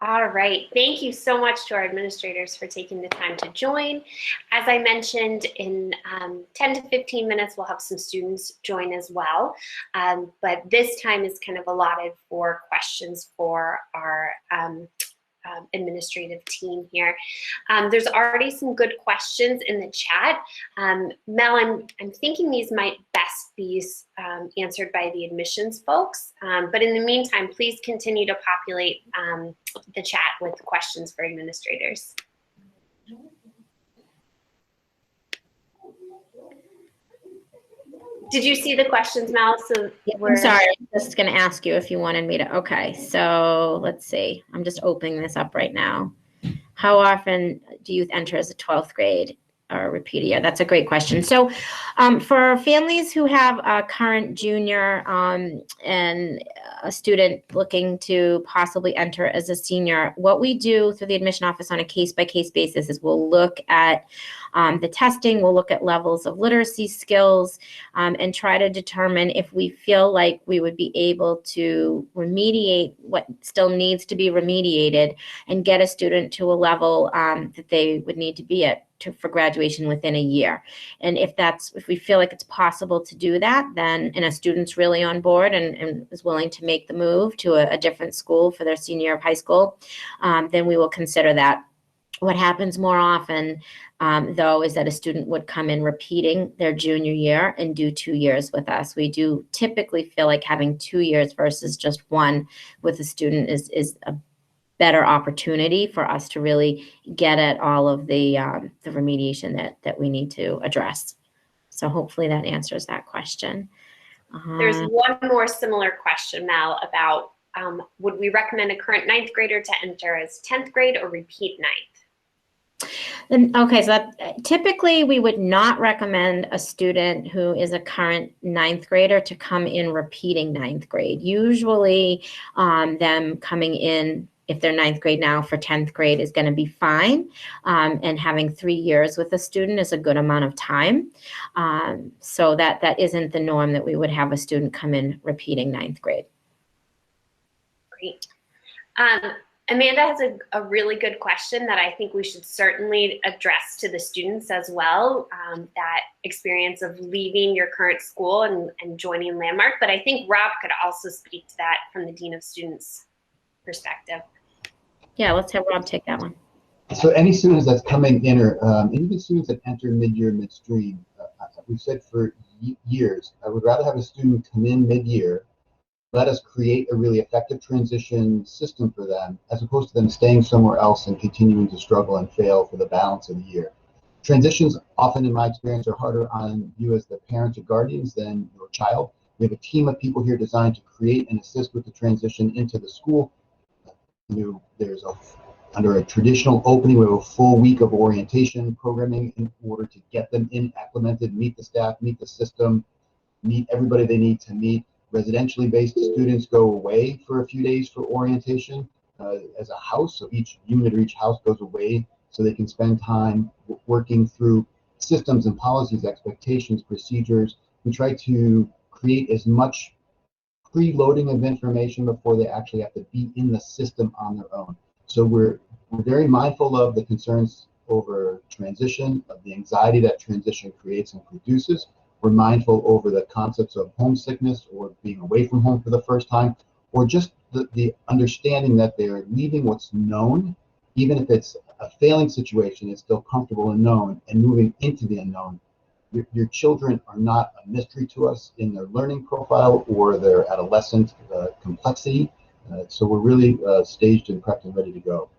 All right, thank you so much to our administrators for taking the time to join. As I mentioned, in 10 to 15 minutes, we'll have some students join as well. But this time is kind of allotted for questions for our administrative team here. There's already some good questions in the chat. Mel, I'm thinking these might best be answered by the admissions folks. But in the meantime, please continue to populate the chat with questions for administrators. Did you see the questions, Mel? So I'm sorry, I'm just going to ask you if you wanted me to. Okay, so let's see. I'm just opening this up right now. How often do youth enter as a 12th grade or repeat a year? That's a great question. So for families who have a current junior and a student looking to possibly enter as a senior, what we do through the admission office on a case-by-case basis is we'll look at the testing, we'll look at levels of literacy skills, and try to determine if we feel like we would be able to remediate what still needs to be remediated and get a student to a level that they would need to be at for graduation within a year. And if we feel like it's possible to do that, then, and a student's really on board and is willing to make the move to a different school for their senior year of high school, then we will consider that. What happens more often, though, is that a student would come in repeating their junior year and do 2 years with us. We do typically feel like having 2 years versus just one with a student is a better opportunity for us to really get at all of the remediation that we need to address. So hopefully that answers that question. There's one more similar question, Mel, about would we recommend a current 9th grader to enter as 10th grade or repeat 9th? Okay, so typically we would not recommend a student who is a current 9th grader to come in repeating 9th grade. Usually them coming in, if they're 9th grade now, for 10th grade is going to be fine. And having 3 years with a student is a good amount of time. So that isn't the norm that we would have a student come in repeating 9th grade. Great. Amanda has a really good question that I think we should certainly address to the students as well, that experience of leaving your current school and joining Landmark. But I think Rob could also speak to that from the Dean of Students perspective. Yeah, let's have Rob take that one. So any students that's coming in, or even students that enter mid-year, midstream, we've said for years, I would rather have a student come in mid-year, let us create a really effective transition system for them, as opposed to them staying somewhere else and continuing to struggle and fail for the balance of the year. Transitions often, in my experience, are harder on you as the parents or guardians than your child. We have a team of people here designed to create and assist with the transition into the school. Under a traditional opening, we have a full week of orientation programming in order to get them acclimated, meet the staff, meet the system, meet everybody they need to meet. Residentially based students go away for a few days for orientation as a house. So each unit or each house goes away so they can spend time working through systems and policies, expectations, procedures. We try to create as much preloading of information before they actually have to be in the system on their own. So we're very mindful of the concerns over transition, of the anxiety that transition creates and produces. We're mindful over the concepts of homesickness or being away from home for the first time, or just the understanding that they're leaving what's known, even if it's a failing situation, it's still comfortable and known, and moving into the unknown. Your children are not a mystery to us in their learning profile or their adolescent complexity. So we're really staged and prepped and ready to go.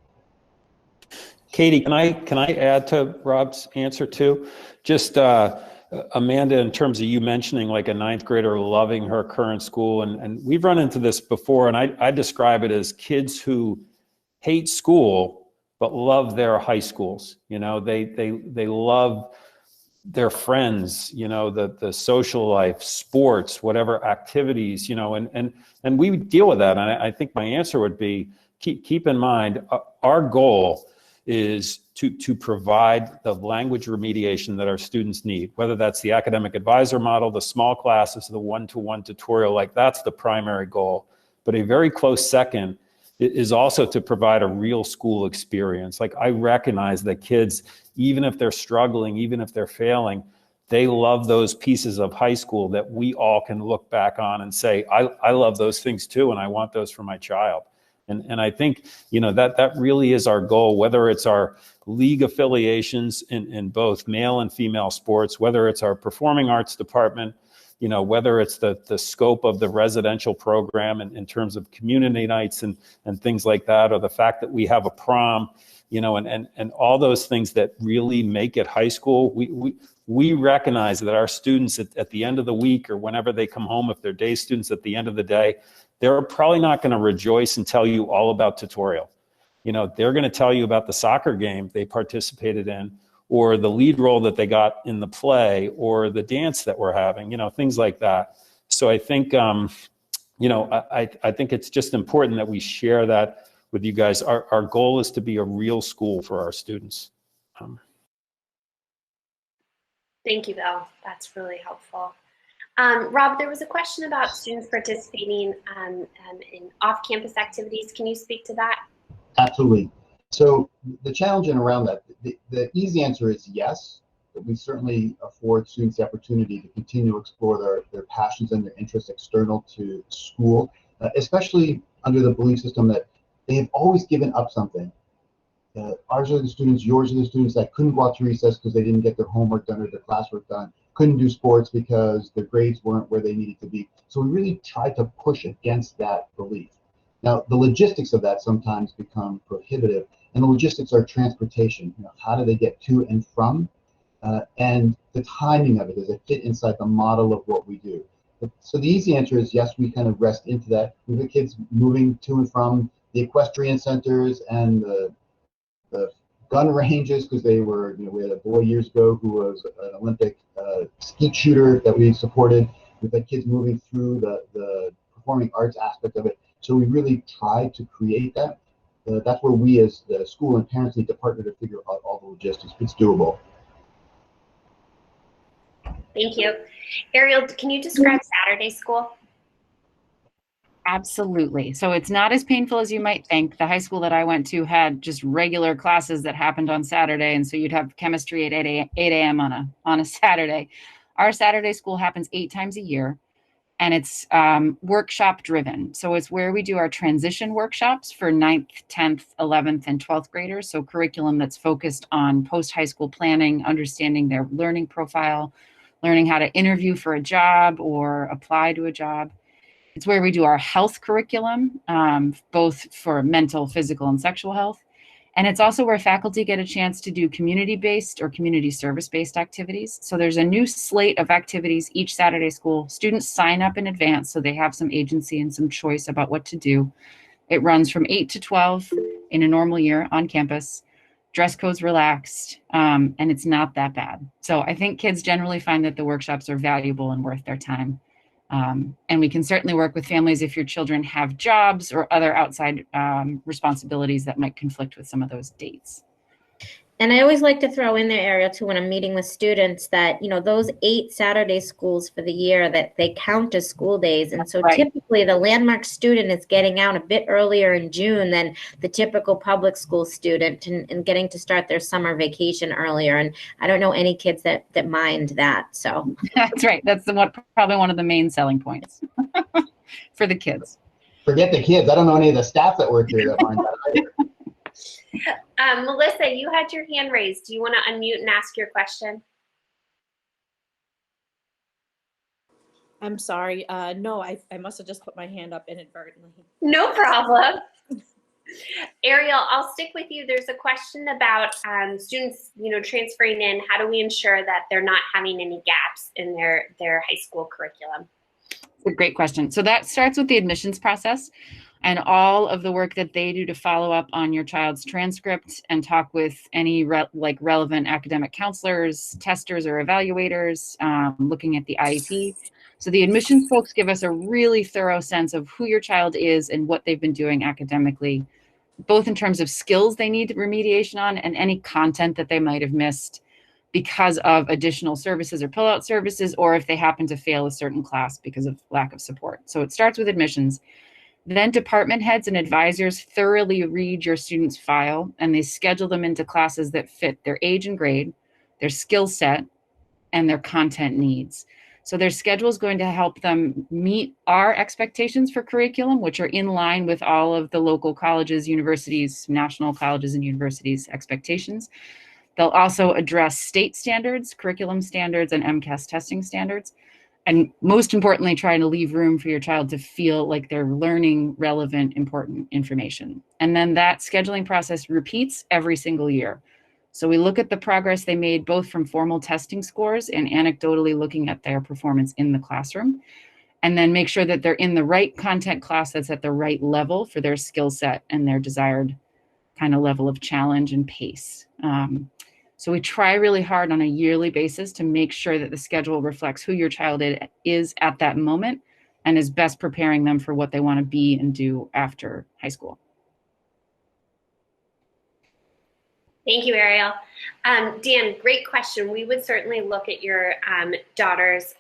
Katie, can I add to Rob's answer too? Just Amanda, in terms of you mentioning like a ninth grader loving her current school, and we've run into this before, and I describe it as kids who hate school but love their high schools. You know, they love their friends, you know, the social life, sports, whatever activities, you know, and we deal with that. And I think my answer would be, keep in mind, our goal is to provide the language remediation that our students need, whether that's the academic advisor model, the small classes, the one-to-one tutorial, like that's the primary goal. But a very close second is also to provide a real school experience. Like I recognize that kids, even if they're struggling, even if they're failing, they love those pieces of high school that we all can look back on and say, I love those things too, and I want those for my child. And I think, you know, that really is our goal, whether it's our league affiliations in both male and female sports, whether it's our performing arts department, you know, whether it's the scope of the residential program in terms of community nights and things like that, or the fact that we have a prom, you know, and all those things that really make it high school. We recognize that our students at the end of the week or whenever they come home, if they're day students at the end of the day, they're probably not going to rejoice and tell you all about tutorial. You know, they're going to tell you about the soccer game they participated in, or the lead role that they got in the play, or the dance that we're having, you know, things like that. So I think, you know, I think it's just important that we share that with you guys. Our goal is to be a real school for our students. Thank you, Bill. That's really helpful. Rob, there was a question about students participating in off-campus activities. Can you speak to that? Absolutely. So the challenge in around that, the easy answer is yes, but we certainly afford students the opportunity to continue to explore their passions and their interests external to school, especially under the belief system that they have always given up something. Ours are the students, yours are the students that couldn't go out to recess because they didn't get their homework done or their classwork done, couldn't do sports because their grades weren't where they needed to be. So we really tried to push against that belief. Now, the logistics of that sometimes become prohibitive, and the logistics are transportation. You know, how do they get to and from? And the timing of it, does it fit inside the model of what we do? So the easy answer is yes, we kind of rest into that. We have kids moving to and from the equestrian centers and the gun ranges, because they were, you know, we had a boy years ago who was an Olympic skeet shooter that we supported. We've had kids moving through the performing arts aspect of it. So we really tried to create that. That's where we as the school and parents need to partner to figure out all the logistics. It's doable. Thank you. Ariel, can you describe Saturday school? Absolutely. So it's not as painful as you might think. The high school that I went to had just regular classes that happened on Saturday. And so you'd have chemistry at 8 a.m. on a Saturday. Our Saturday school happens 8 times a year, and it's workshop driven. So it's where we do our transition workshops for 9th, 10th, 11th, and 12th graders. So curriculum that's focused on post-high school planning, understanding their learning profile, learning how to interview for a job or apply to a job. It's where we do our health curriculum, both for mental, physical, and sexual health. And it's also where faculty get a chance to do community-based or community service-based activities. So there's a new slate of activities each Saturday school. Students sign up in advance so they have some agency and some choice about what to do. It runs from 8 to 12 in a normal year on campus. Dress code's relaxed, and it's not that bad. So I think kids generally find that the workshops are valuable and worth their time. And we can certainly work with families if your children have jobs or other outside responsibilities that might conflict with some of those dates. And I always like to throw in there, Ariel, too, when I'm meeting with students that, those 8 Saturday schools for the year, that they count as school days. And so Right. typically the Landmark student is getting out a bit earlier in June than the typical public school student, and getting to start their summer vacation earlier. And I don't know any kids that mind that. So That's right. That's probably one of the main selling points for the kids. Forget the kids. I don't know any of the staff that work here that mind that either. Melissa, you had your hand raised. Do you want to unmute and ask your question? I'm sorry. No, I must have just put my hand up inadvertently. No problem. Ariel, I'll stick with you. There's a question about students, transferring in. How do we ensure that they're not having any gaps in their high school curriculum? It's a great question. So that starts with the admissions process and all of the work that they do to follow up on your child's transcript and talk with any relevant academic counselors, testers, or evaluators, looking at the IEP. So the admissions folks give us a really thorough sense of who your child is and what they've been doing academically, both in terms of skills they need remediation on and any content that they might have missed because of additional services or pull-out services, or if they happen to fail a certain class because of lack of support. So it starts with admissions. Then department heads and advisors thoroughly read your student's file, and they schedule them into classes that fit their age and grade, their skill set, and their content needs. So their schedule is going to help them meet our expectations for curriculum, which are in line with all of the local colleges, universities, national colleges and universities' expectations. They'll also address state standards, curriculum standards, and MCAS testing standards. And most importantly, trying to leave room for your child to feel like they're learning relevant, important information. And then that scheduling process repeats every single year. So we look at the progress they made both from formal testing scores and anecdotally looking at their performance in the classroom, and then make sure that they're in the right content class that's at the right level for their skill set and their desired kind of level of challenge and pace. So we try really hard on a yearly basis to make sure that the schedule reflects who your child is at that moment and is best preparing them for what they want to be and do after high school. Thank you, Ariel. Dan, great question. We would certainly look at your daughter's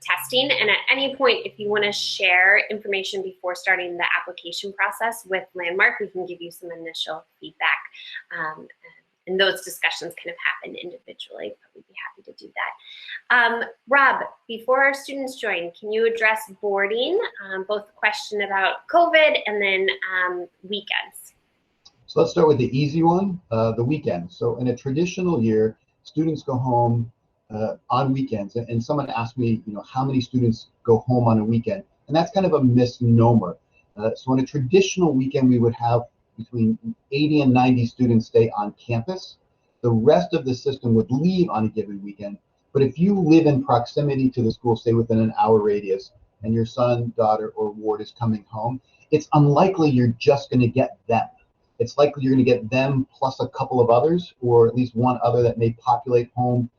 testing, and at any point, if you want to share information before starting the application process with Landmark, we can give you some initial feedback. And those discussions kind of happen individually, but we'd be happy to do that. Rob, before our students join, can you address boarding, both the question about COVID and then weekends? So let's start with the easy one, the weekend. So in a traditional year, students go home on weekends. And someone asked me, how many students go home on a weekend? And that's kind of a misnomer. So on a traditional weekend, we would have between 80 and 90 students stay on campus. The rest of the system would leave on a given weekend. But if you live in proximity to the school, say within an hour radius, and your son, daughter, or ward is coming home, it's unlikely you're just going to get them. It's likely you're going to get them plus a couple of others, or at least one other that may populate home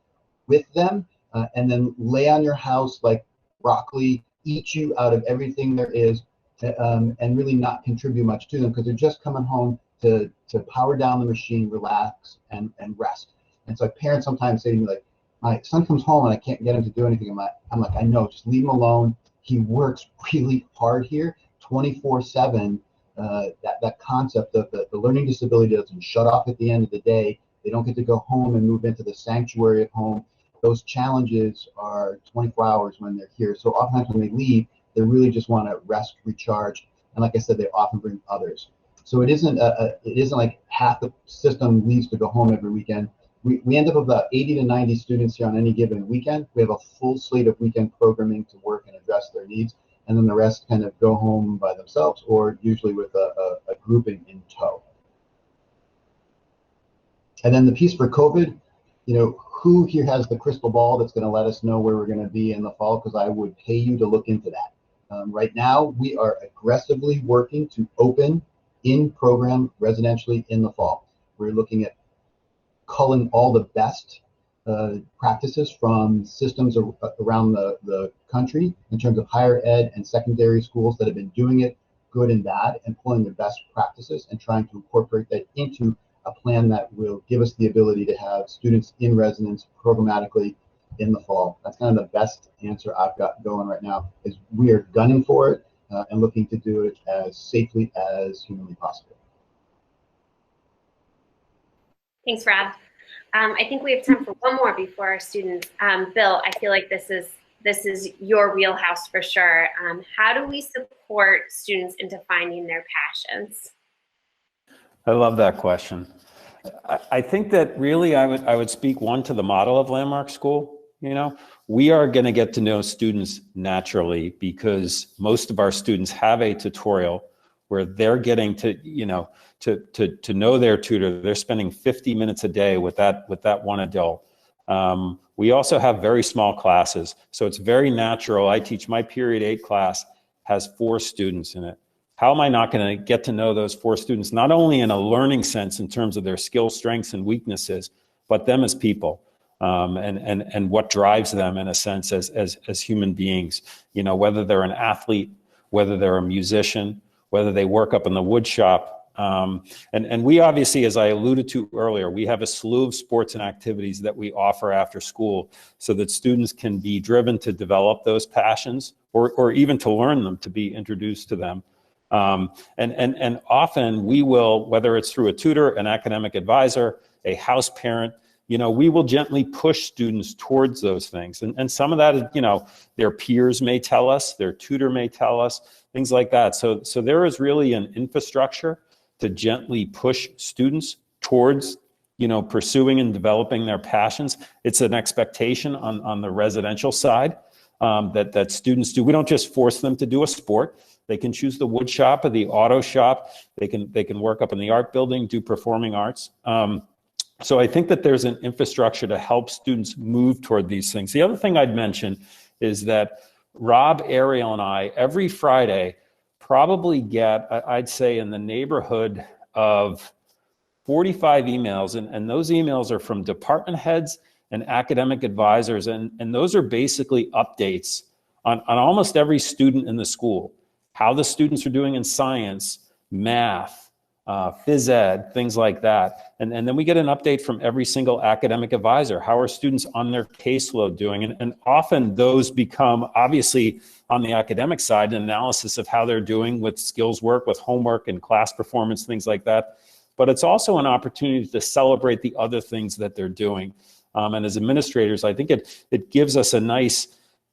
with them, and then lay on your house like broccoli, eat you out of everything there is, and really not contribute much to them because they're just coming home to power down the machine, relax, and rest. And so parents sometimes say to me, like, my son comes home and I can't get him to do anything. I'm like, I know, just leave him alone. He works really hard here, 24/7. That concept of the learning disability doesn't shut off at the end of the day. They don't get to go home and move into the sanctuary at home. Those challenges are 24 hours when they're here. So oftentimes when they leave, they really just want to rest, recharge, and like I said, they often bring others. So it isn't like half the system leaves to go home every weekend. We end up with about 80 to 90 students here on any given weekend. We have a full slate of weekend programming to work and address their needs, and then the rest kind of go home by themselves or usually with a grouping in tow. And then the piece for COVID, who here has the crystal ball that's going to let us know where we're going to be in the fall? Because I would pay you to look into that. Right now, we are aggressively working to open in-program residentially in the fall. We're looking at culling all the best practices from systems around the country in terms of higher ed and secondary schools that have been doing it, good and bad, and pulling the best practices and trying to incorporate that into a plan that will give us the ability to have students in residence programmatically in the fall. That's kind of the best answer I've got going right now, is we are gunning for it and looking to do it as safely as humanly possible. Thanks, Rob. I think we have time for one more before our students. Bill, I feel like this is your wheelhouse for sure. How do we support students into finding their passions? I love that question. I think that really I would speak one to the model of Landmark School. You know, we are going to get to know students naturally because most of our students have a tutorial where they're getting to, you know, to know their tutor. They're spending 50 minutes a day with that one adult. We also have very small classes, so it's very natural. I teach my period 8 class has 4 students in it. How am I not going to get to know those 4 students, not only in a learning sense in terms of their skills, strengths, and weaknesses, but them as people, and what drives them in a sense as human beings? You know, whether they're an athlete, whether they're a musician, whether they work up in the wood shop. And we obviously, as I alluded to earlier, we have a slew of sports and activities that we offer after school so that students can be driven to develop those passions or even to learn them, to be introduced to them. And often we will, whether it's through a tutor, an academic advisor, a house parent, you know, we will gently push students towards those things. And some of that is, you know, their peers may tell us, their tutor may tell us, things like that. So there is really an infrastructure to gently push students towards, you know, pursuing and developing their passions. It's an expectation on the residential side that students do. We don't just force them to do a sport. They can choose the wood shop or the auto shop. They can work up in the art building, do performing arts. So I think that there's an infrastructure to help students move toward these things. The other thing I'd mention is that Rob, Ariel, and I, every Friday, probably get, I'd say, in the neighborhood of 45 emails. And those emails are from department heads and academic advisors. And those are basically updates on almost every student in the school, how the students are doing in science, math, phys ed, things like that. And then we get an update from every single academic advisor. How are students on their caseload doing? And often those become, obviously, on the academic side, an analysis of how they're doing with skills work, with homework and class performance, things like that. But it's also an opportunity to celebrate the other things that they're doing. And as administrators, I think it gives us a nice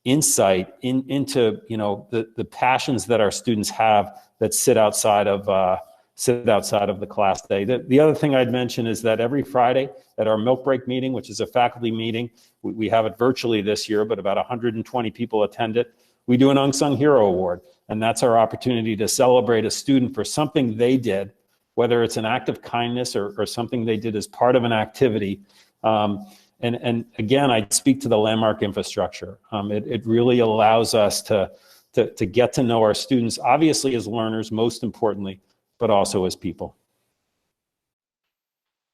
insight into, you know, the passions that our students have that sit outside of the class day. The other thing I'd mention is that every Friday at our milk break meeting, which is a faculty meeting, we have it virtually this year, but about 120 people attend it. We do an Unsung Hero Award, and that's our opportunity to celebrate a student for something they did, whether it's an act of kindness or something they did as part of an activity. And again, I speak to the Landmark infrastructure. It really allows us to get to know our students, obviously as learners, most importantly, but also as people.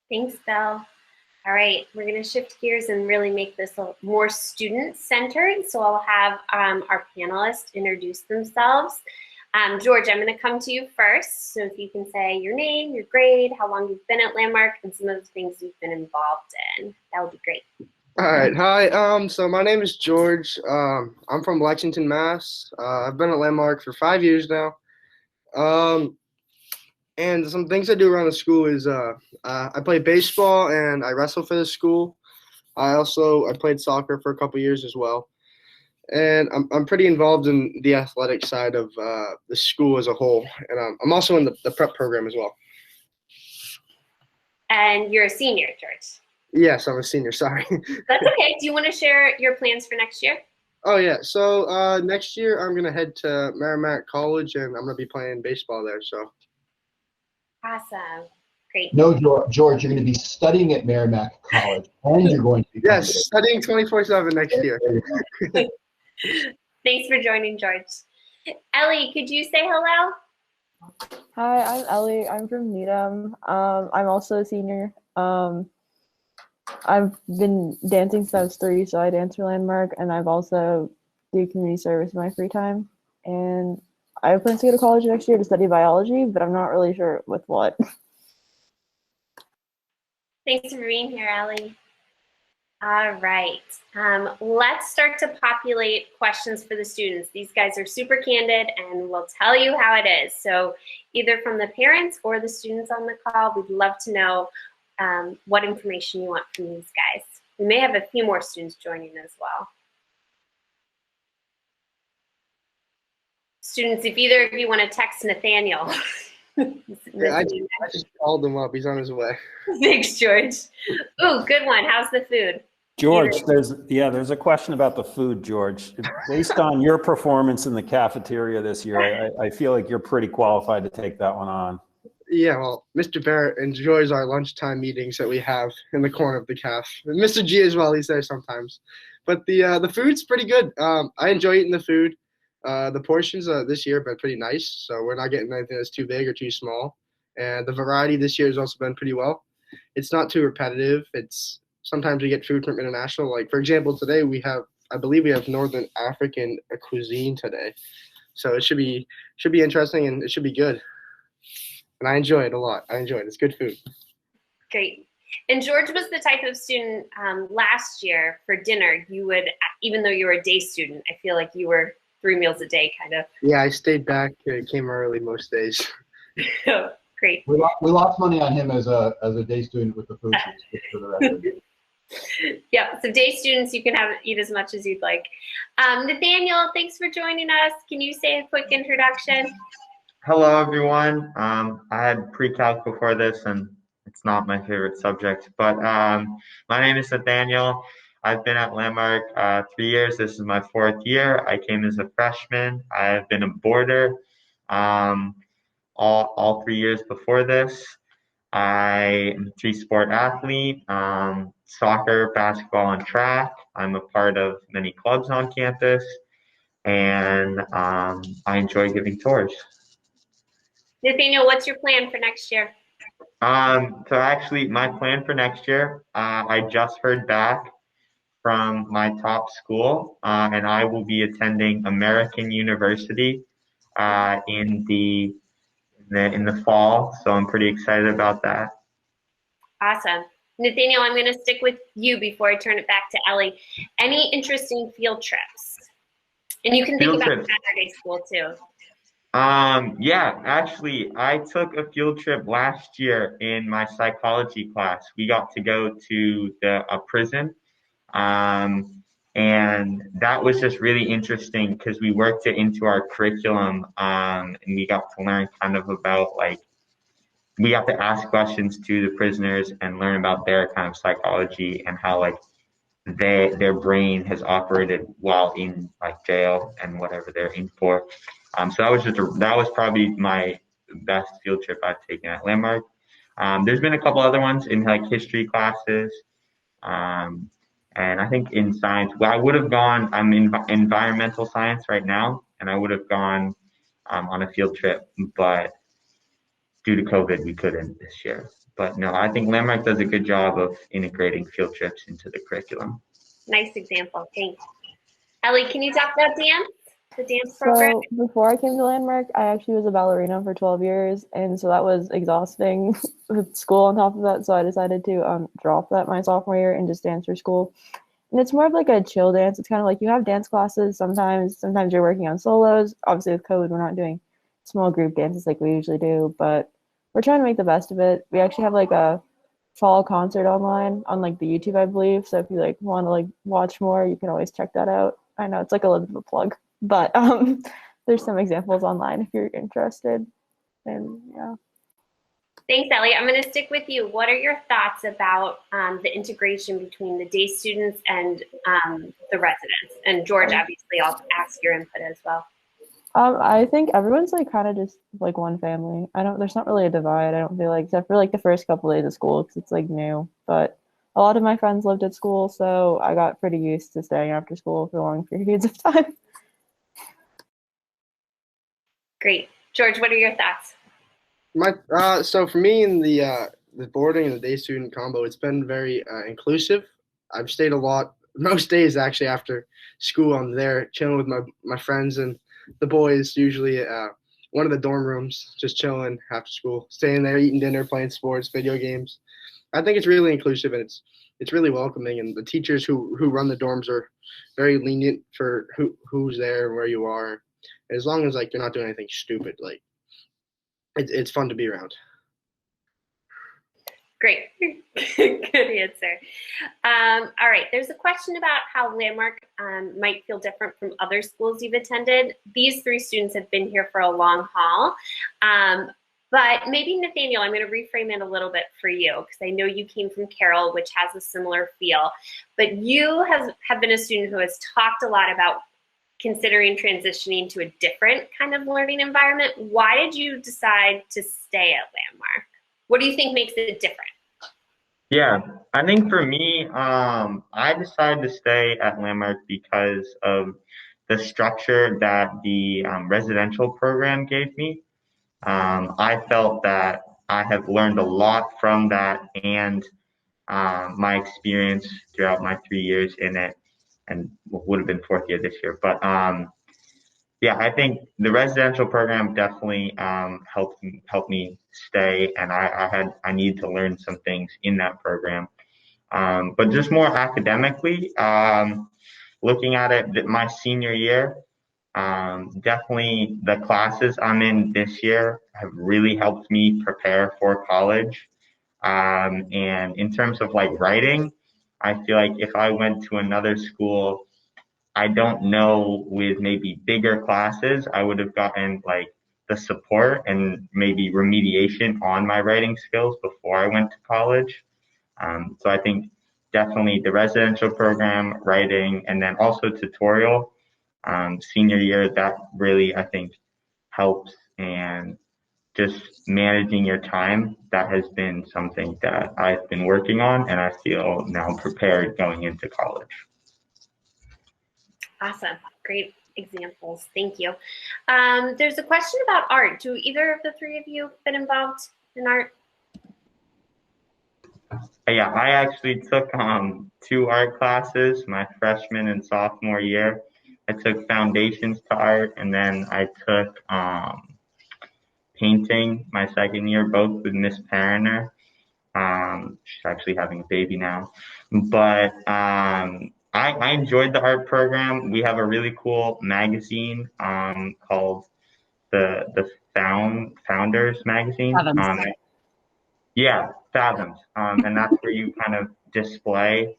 Thanks, Bill. All right, we're going to shift gears and really make this more student-centered. So I'll have our panelists introduce themselves. George, I'm going to come to you first. So if you can say your name, your grade, how long you've been at Landmark, and some of the things you've been involved in, that would be great. All right, hi. So my name is George. I'm from Lexington, Mass. I've been at Landmark for 5 years now. And some things I do around the school is I play baseball and I wrestle for the school. I played soccer for a couple years as well. And I'm pretty involved in the athletic side of the school as a whole. And I'm also in the prep program as well. And you're a senior, George? Yes, I'm a senior, sorry. That's okay. Do you want to share your plans for next year? Oh, yeah. So next year I'm going to head to Merrimack College and I'm going to be playing baseball there. So. Awesome. Great. No, George, you're going to be studying at Merrimack College and you're going to be studying 24/7 next year. Thanks for joining, George. Ellie, could you say hello? Hi, I'm Ellie. I'm from Needham. I'm also a senior. I've been dancing since I was 3, so I dance for Landmark, and I've also do community service in my free time. And I have plans to go to college next year to study biology, but I'm not really sure with what. Thanks for being here, Ellie. All right, let's start to populate questions for the students. These guys are super candid and will tell you how it is. So either from the parents or the students on the call, we'd love to know what information you want from these guys. We may have a few more students joining as well. Students, if either of you want to text Nathaniel. Yeah, I just called him up. He's on his way. Thanks, George. Ooh, good one. How's the food? George, there's a question about the food, George. Based on your performance in the cafeteria this year, I feel like you're pretty qualified to take that one on. Yeah, well, Mr. Barrett enjoys our lunchtime meetings that we have in the corner of the caf. And Mr. G as well, he's there sometimes. But the food's pretty good. I enjoy eating the food. The portions this year have been pretty nice, so we're not getting anything that's too big or too small. And the variety this year has also been pretty well. It's not too repetitive. It's sometimes we get food from International. Like, for example, today I believe we have Northern African cuisine today. So it should be interesting and it should be good. And I enjoy it a lot. I enjoy it. It's good food. Great. And George was the type of student last year for dinner, you would, even though you were a day student, I feel like you were 3 meals a day kind of. Yeah, I stayed back, came early most days. Great. We lost money on him as a day student with the food for the record. Yeah, so day students, you can eat as much as you'd like. Nathaniel, thanks for joining us. Can you say a quick introduction? Hello, everyone. I had pre-calc before this, and it's not my favorite subject. But my name is Nathaniel. I've been at Landmark 3 years. This is my 4th year. I came as a freshman. I've been a boarder all 3 years before this. I am a 3-sport athlete, soccer, basketball, and track. I'm a part of many clubs on campus, and I enjoy giving tours. Nathaniel, what's your plan for next year? So actually, my plan for next year, I just heard back from my top school, and I will be attending American University in the fall. So I'm pretty excited about that. Awesome. Nathaniel, I'm going to stick with you before I turn it back to Ellie. Any interesting field trips? And you can think about Saturday school too. Yeah, actually, I took a field trip last year in my psychology class. We got to go to a prison, and that was just really interesting because we worked it into our curriculum, and we got to learn kind of about, like, we got to ask questions to the prisoners and learn about their kind of psychology and how, like, their brain has operated while in, like, jail and whatever they're in for. So that was probably my best field trip I've taken at Landmark. There's been a couple other ones in, like, history classes, and I think in science. Well, I would have gone. I'm in environmental science right now, and I would have gone on a field trip, but due to COVID, we couldn't this year. But no, I think Landmark does a good job of integrating field trips into the curriculum. Nice example. Thanks. Ellie, can you talk about dance? The dance program? So before I came to Landmark, I actually was a ballerina for 12 years, and so that was exhausting with school on top of that, so I decided to drop that my sophomore year and just dance for school. And it's more of like a chill dance. It's kind of like you have dance classes sometimes you're working on solos. Obviously with COVID, we're not doing small group dances like we usually do, but we're trying to make the best of it. We actually have like a fall concert online on like the YouTube, I believe, so if you like want to like watch more, you can always check that out. I know it's like a little bit of a plug, but there's some examples online if you're interested. And yeah. Thanks, Ellie. I'm going to stick with you. What are your thoughts about the integration between the day students and the residents? And George, obviously, I'll ask your input as well. I think everyone's like kind of just like one family. There's not really a divide, I don't feel like, except for like the first couple days of school because it's like new. But a lot of my friends lived at school, so I got pretty used to staying after school for long periods of time. Great. George, what are your thoughts? So for me in the boarding and the day student combo, it's been very inclusive. I've stayed a lot, most days actually after school. I'm there chilling with my friends and the boys, usually one of the dorm rooms, just chilling after school, staying there, eating dinner, playing sports, video games. I think it's really inclusive, and it's really welcoming, and the teachers who run the dorms are very lenient for who's there and where you are. As long as like you're not doing anything stupid, like it's fun to be around. Great. Good answer. All right. There's a question about how Landmark might feel different from other schools you've attended. These 3 students have been here for a long haul. But maybe, Nathaniel, I'm going to reframe it a little bit for you, because I know you came from Carroll, which has a similar feel. But you have been a student who has talked a lot about considering transitioning to a different kind of learning environment. Why did you decide to stay at Landmark? What do you think makes it different? Yeah, I think for me, I decided to stay at Landmark because of the structure that the residential program gave me. I felt that I have learned a lot from that, and my experience throughout my 3 years in it, and would have been 4th year this year. But yeah, I think the residential program definitely helped me stay, and I needed to learn some things in that program. But just more academically, looking at it, my senior year, definitely the classes I'm in this year have really helped me prepare for college. And in terms of like writing, I feel like if I went to another school, I don't know, with maybe bigger classes, I would have gotten like the support and maybe remediation on my writing skills before I went to college. So I think definitely the residential program, writing, and then also tutorial, senior year, that really, I think, helps. And just managing your time, that has been something that I've been working on, and I feel now prepared going into college. Awesome. Great examples. Thank you. There's a question about art. Do either of the 3 of you been involved in art? Yeah, I actually took 2 art classes my freshman and sophomore year. I took Foundations to Art, and then I took painting my 2nd year, both with Miss Pariner. She's actually having a baby now. But I enjoyed the art program. We have a really cool magazine called the Founders magazine. Yeah, Fathoms. And that's where you kind of display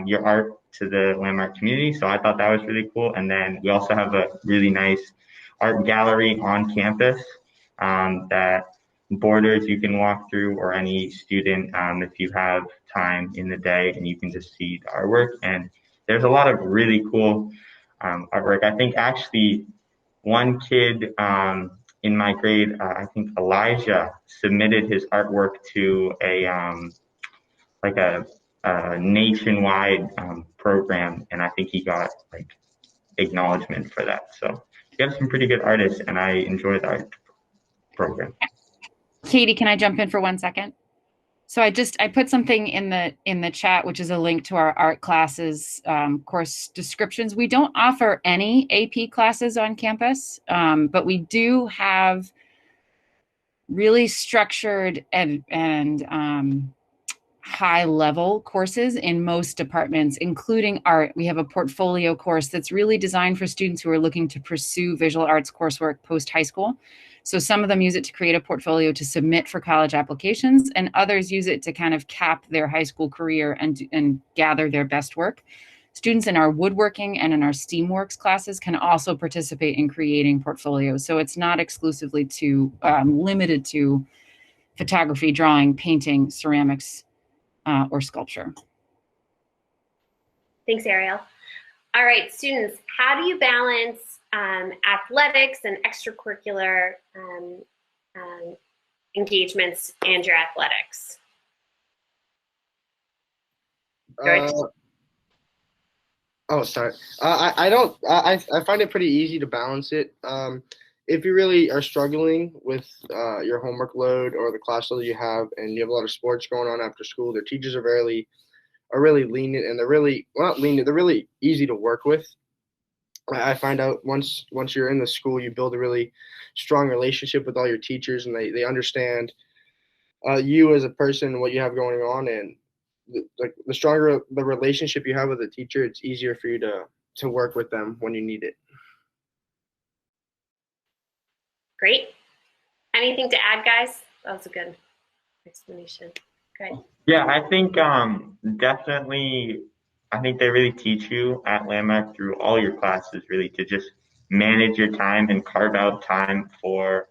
your art to the Landmark community. So I thought that was really cool. And then we also have a really nice art gallery on campus that boarders you can walk through, or any student if you have time in the day, and you can just see the artwork. And there's a lot of really cool artwork. I think actually one kid in my grade, I think Elijah, submitted his artwork to a nationwide program, and I think he got like acknowledgement for that. So we have some pretty good artists, and I enjoy the art program. Katie, can I jump in for 1 second? So I put something in the chat, which is a link to our art classes course descriptions. We don't offer any AP classes on campus, but we do have really structured and high level courses in most departments, including art. We have a portfolio course that's really designed for students who are looking to pursue visual arts coursework post high school. So some of them use it to create a portfolio to submit for college applications, and others use it to kind of cap their high school career and gather their best work. Students in our woodworking and in our STEAMworks classes can also participate in creating portfolios. So it's not exclusively limited to photography, drawing, painting, ceramics, or sculpture. Thanks, Ariel. All right, students, how do you balance athletics and extracurricular engagements and your athletics? Sorry. I find it pretty easy to balance it. If you really are struggling with your homework load or the class load you have, and you have a lot of sports going on after school, their teachers are really lenient, and they're really, well, not lenient, they're really easy to work with. I find out once you're in the school, you build a really strong relationship with all your teachers, and they understand you as a person, what you have going on, and the stronger the relationship you have with a teacher, it's easier for you to work with them when you need it. Great. Anything to add, guys? That was a good explanation. Good. Yeah, I think definitely, I think they really teach you at Landmark through all your classes really to just manage your time and carve out time for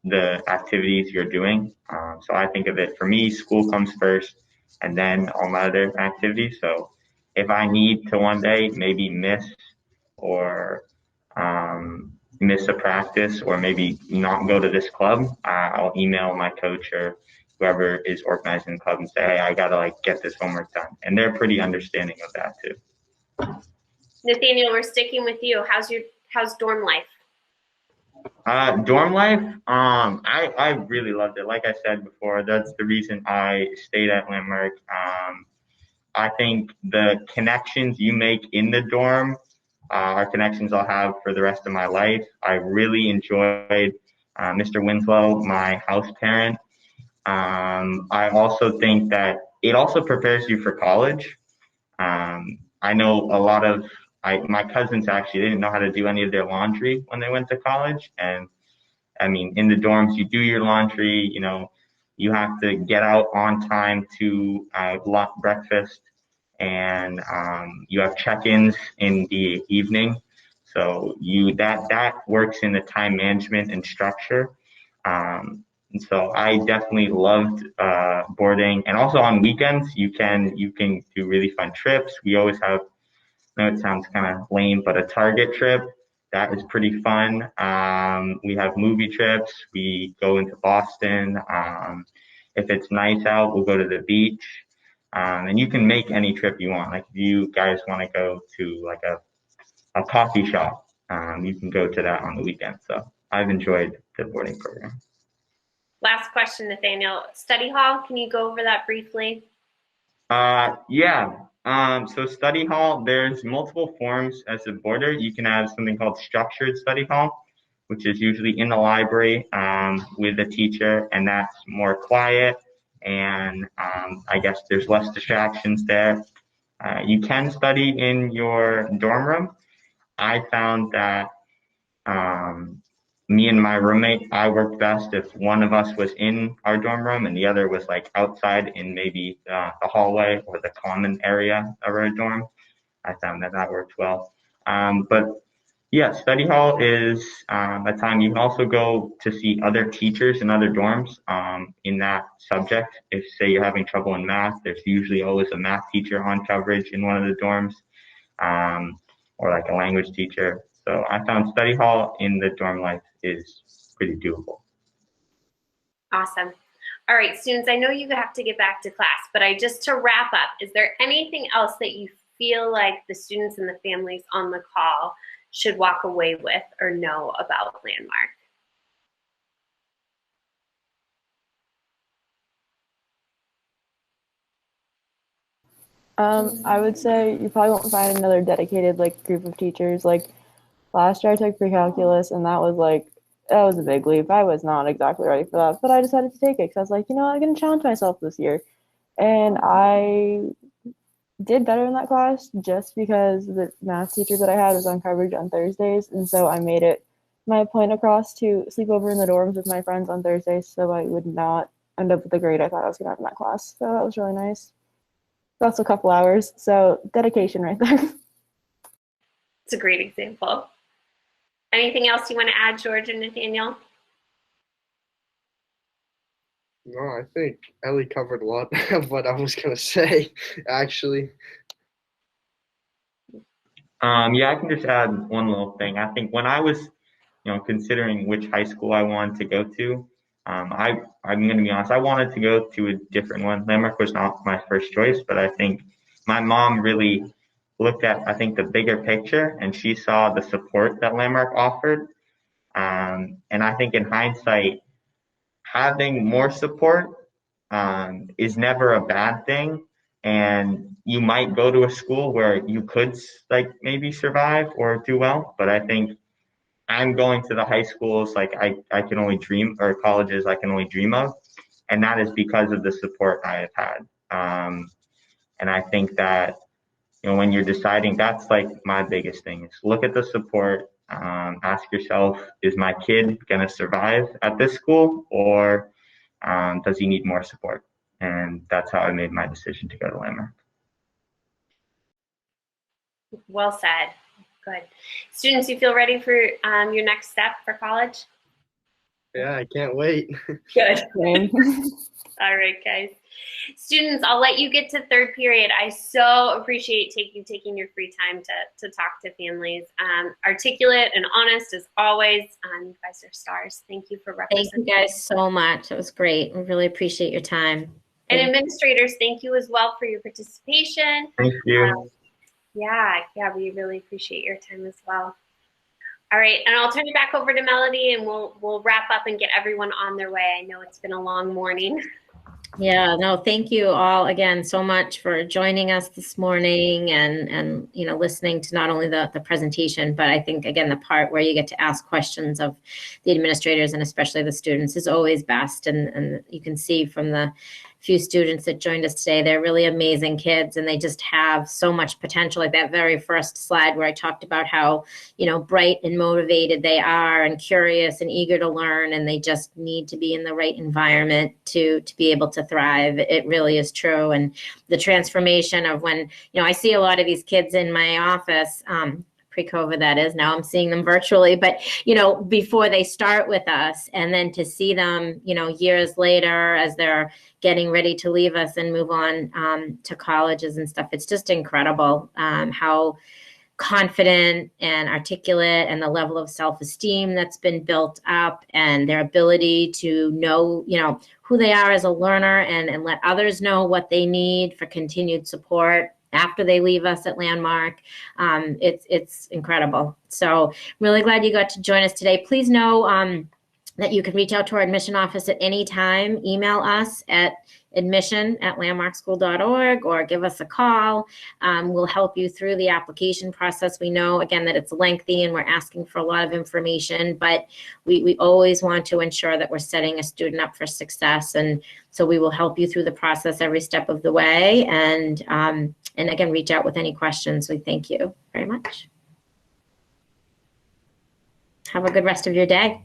the activities you're doing. So I think of it, for me, school comes first and then all my other activities. So if I need to one day maybe or miss a practice or maybe not go to this club, I'll email my coach or whoever is organizing the club and say, hey, I gotta like get this homework done. And they're pretty understanding of that too. Nathaniel, we're sticking with you. How's dorm life? Dorm life, I really loved it. Like I said before, that's the reason I stayed at Landmark. I think the connections you make in the dorm are connections I'll have for the rest of my life. I really enjoyed Mr. Winslow, my house parent. I also think that it also prepares you for college. I know a lot of my cousins actually didn't know how to do any of their laundry when they went to college. And I mean, in the dorms, you do your laundry, you know, you have to get out on time to breakfast, and you have check-ins in the evening. So that works in the time management and structure. And so I definitely loved boarding, and also on weekends you can do really fun trips. We always have, I know it sounds kind of lame, but a Target trip that is pretty fun. We have movie trips. We go into Boston. If it's nice out, we'll go to the beach. And you can make any trip you want. Like if you guys want to go to like a coffee shop, you can go to that on the weekend. So I've enjoyed the boarding program. Last question, Nathaniel. Study hall, can you go over that briefly? Yeah. So study hall, there's multiple forms as a boarder. You can have something called structured study hall, which is usually in the library with a teacher, and that's more quiet, and I guess there's less distractions there. You can study in your dorm room. I found that me and my roommate, I worked best if one of us was in our dorm room and the other was like outside in maybe the hallway or the common area of our dorm. I found that worked well. But yeah, study hall is a time you can also go to see other teachers in other dorms in that subject. If say you're having trouble in math, there's usually always a math teacher on coverage in one of the dorms, or like a language teacher. So I found study hall in the dorm life is pretty doable. Awesome. All right, students, I know you have to get back to class, but just to wrap up, is there anything else that you feel like the students and the families on the call should walk away with or know about Landmark? I would say you probably won't find another dedicated like group of teachers. Like last year I took pre-calculus, and that was a big leap. I was not exactly ready for that, but I decided to take it because I was like, I'm going to challenge myself this year. And I did better in that class just because the math teacher that I had was on coverage on Thursdays. And so I made it my point across to sleep over in the dorms with my friends on Thursdays so I would not end up with the grade I thought I was going to have in that class. So that was really nice. That's a couple hours. So dedication right there. It's a great example. Anything else you want to add, George and Nathaniel? No, I think Ellie covered a lot of what I was going to say, actually. Yeah, I can just add one little thing. I think when I was, considering which high school I wanted to go to, I'm going to be honest, I wanted to go to a different one. Landmark was not my first choice, but I think my mom really looked at, I think, the bigger picture, and she saw the support that Landmark offered. And I think in hindsight, having more support is never a bad thing. And you might go to a school where you could like maybe survive or do well, but I think I'm going to the high schools like I can only dream, or colleges I can only dream of. And that is because of the support I have had. And I think that, when you're deciding, that's like my biggest thing is look at the support, ask yourself, is my kid going to survive at this school, or does he need more support? And that's how I made my decision to go to Landmark. Well said. Good. Students, you feel ready for your next step for college? Yeah, I can't wait. Good. All right, guys. Students, I'll let you get to third period. I so appreciate you taking your free time to talk to families. Articulate and honest as always. You guys are stars. Thank you for representing. Thank you guys so much. It was great. We really appreciate your time. And administrators, thank you as well for your participation. Thank you. Yeah, we really appreciate your time as well. All right, and I'll turn it back over to Melody, and we'll wrap up and get everyone on their way. I know it's been a long morning. Yeah, no, thank you all again so much for joining us this morning and listening to not only the presentation, but I think again the part where you get to ask questions of the administrators and especially the students is always best. And you can see from the few students that joined us today, they're really amazing kids and they just have so much potential. Like that very first slide where I talked about how, bright and motivated they are and curious and eager to learn, and they just need to be in the right environment to be able to thrive. It really is true. And the transformation of when, I see a lot of these kids in my office, pre-COVID that is, now I'm seeing them virtually, but before they start with us, and then to see them years later as they're getting ready to leave us and move on to colleges and stuff, it's just incredible how confident and articulate and the level of self-esteem that's been built up and their ability to know who they are as a learner and let others know what they need for continued support after they leave us at Landmark. It's incredible. So really glad you got to join us today. Please know that you can reach out to our admission office at any time. Email us at admission@landmarkschool.org or give us a call. We'll help you through the application process. We know, again, that it's lengthy and we're asking for a lot of information, but we always want to ensure that we're setting a student up for success. And so we will help you through the process every step of the way. And again, reach out with any questions. We thank you very much. Have a good rest of your day.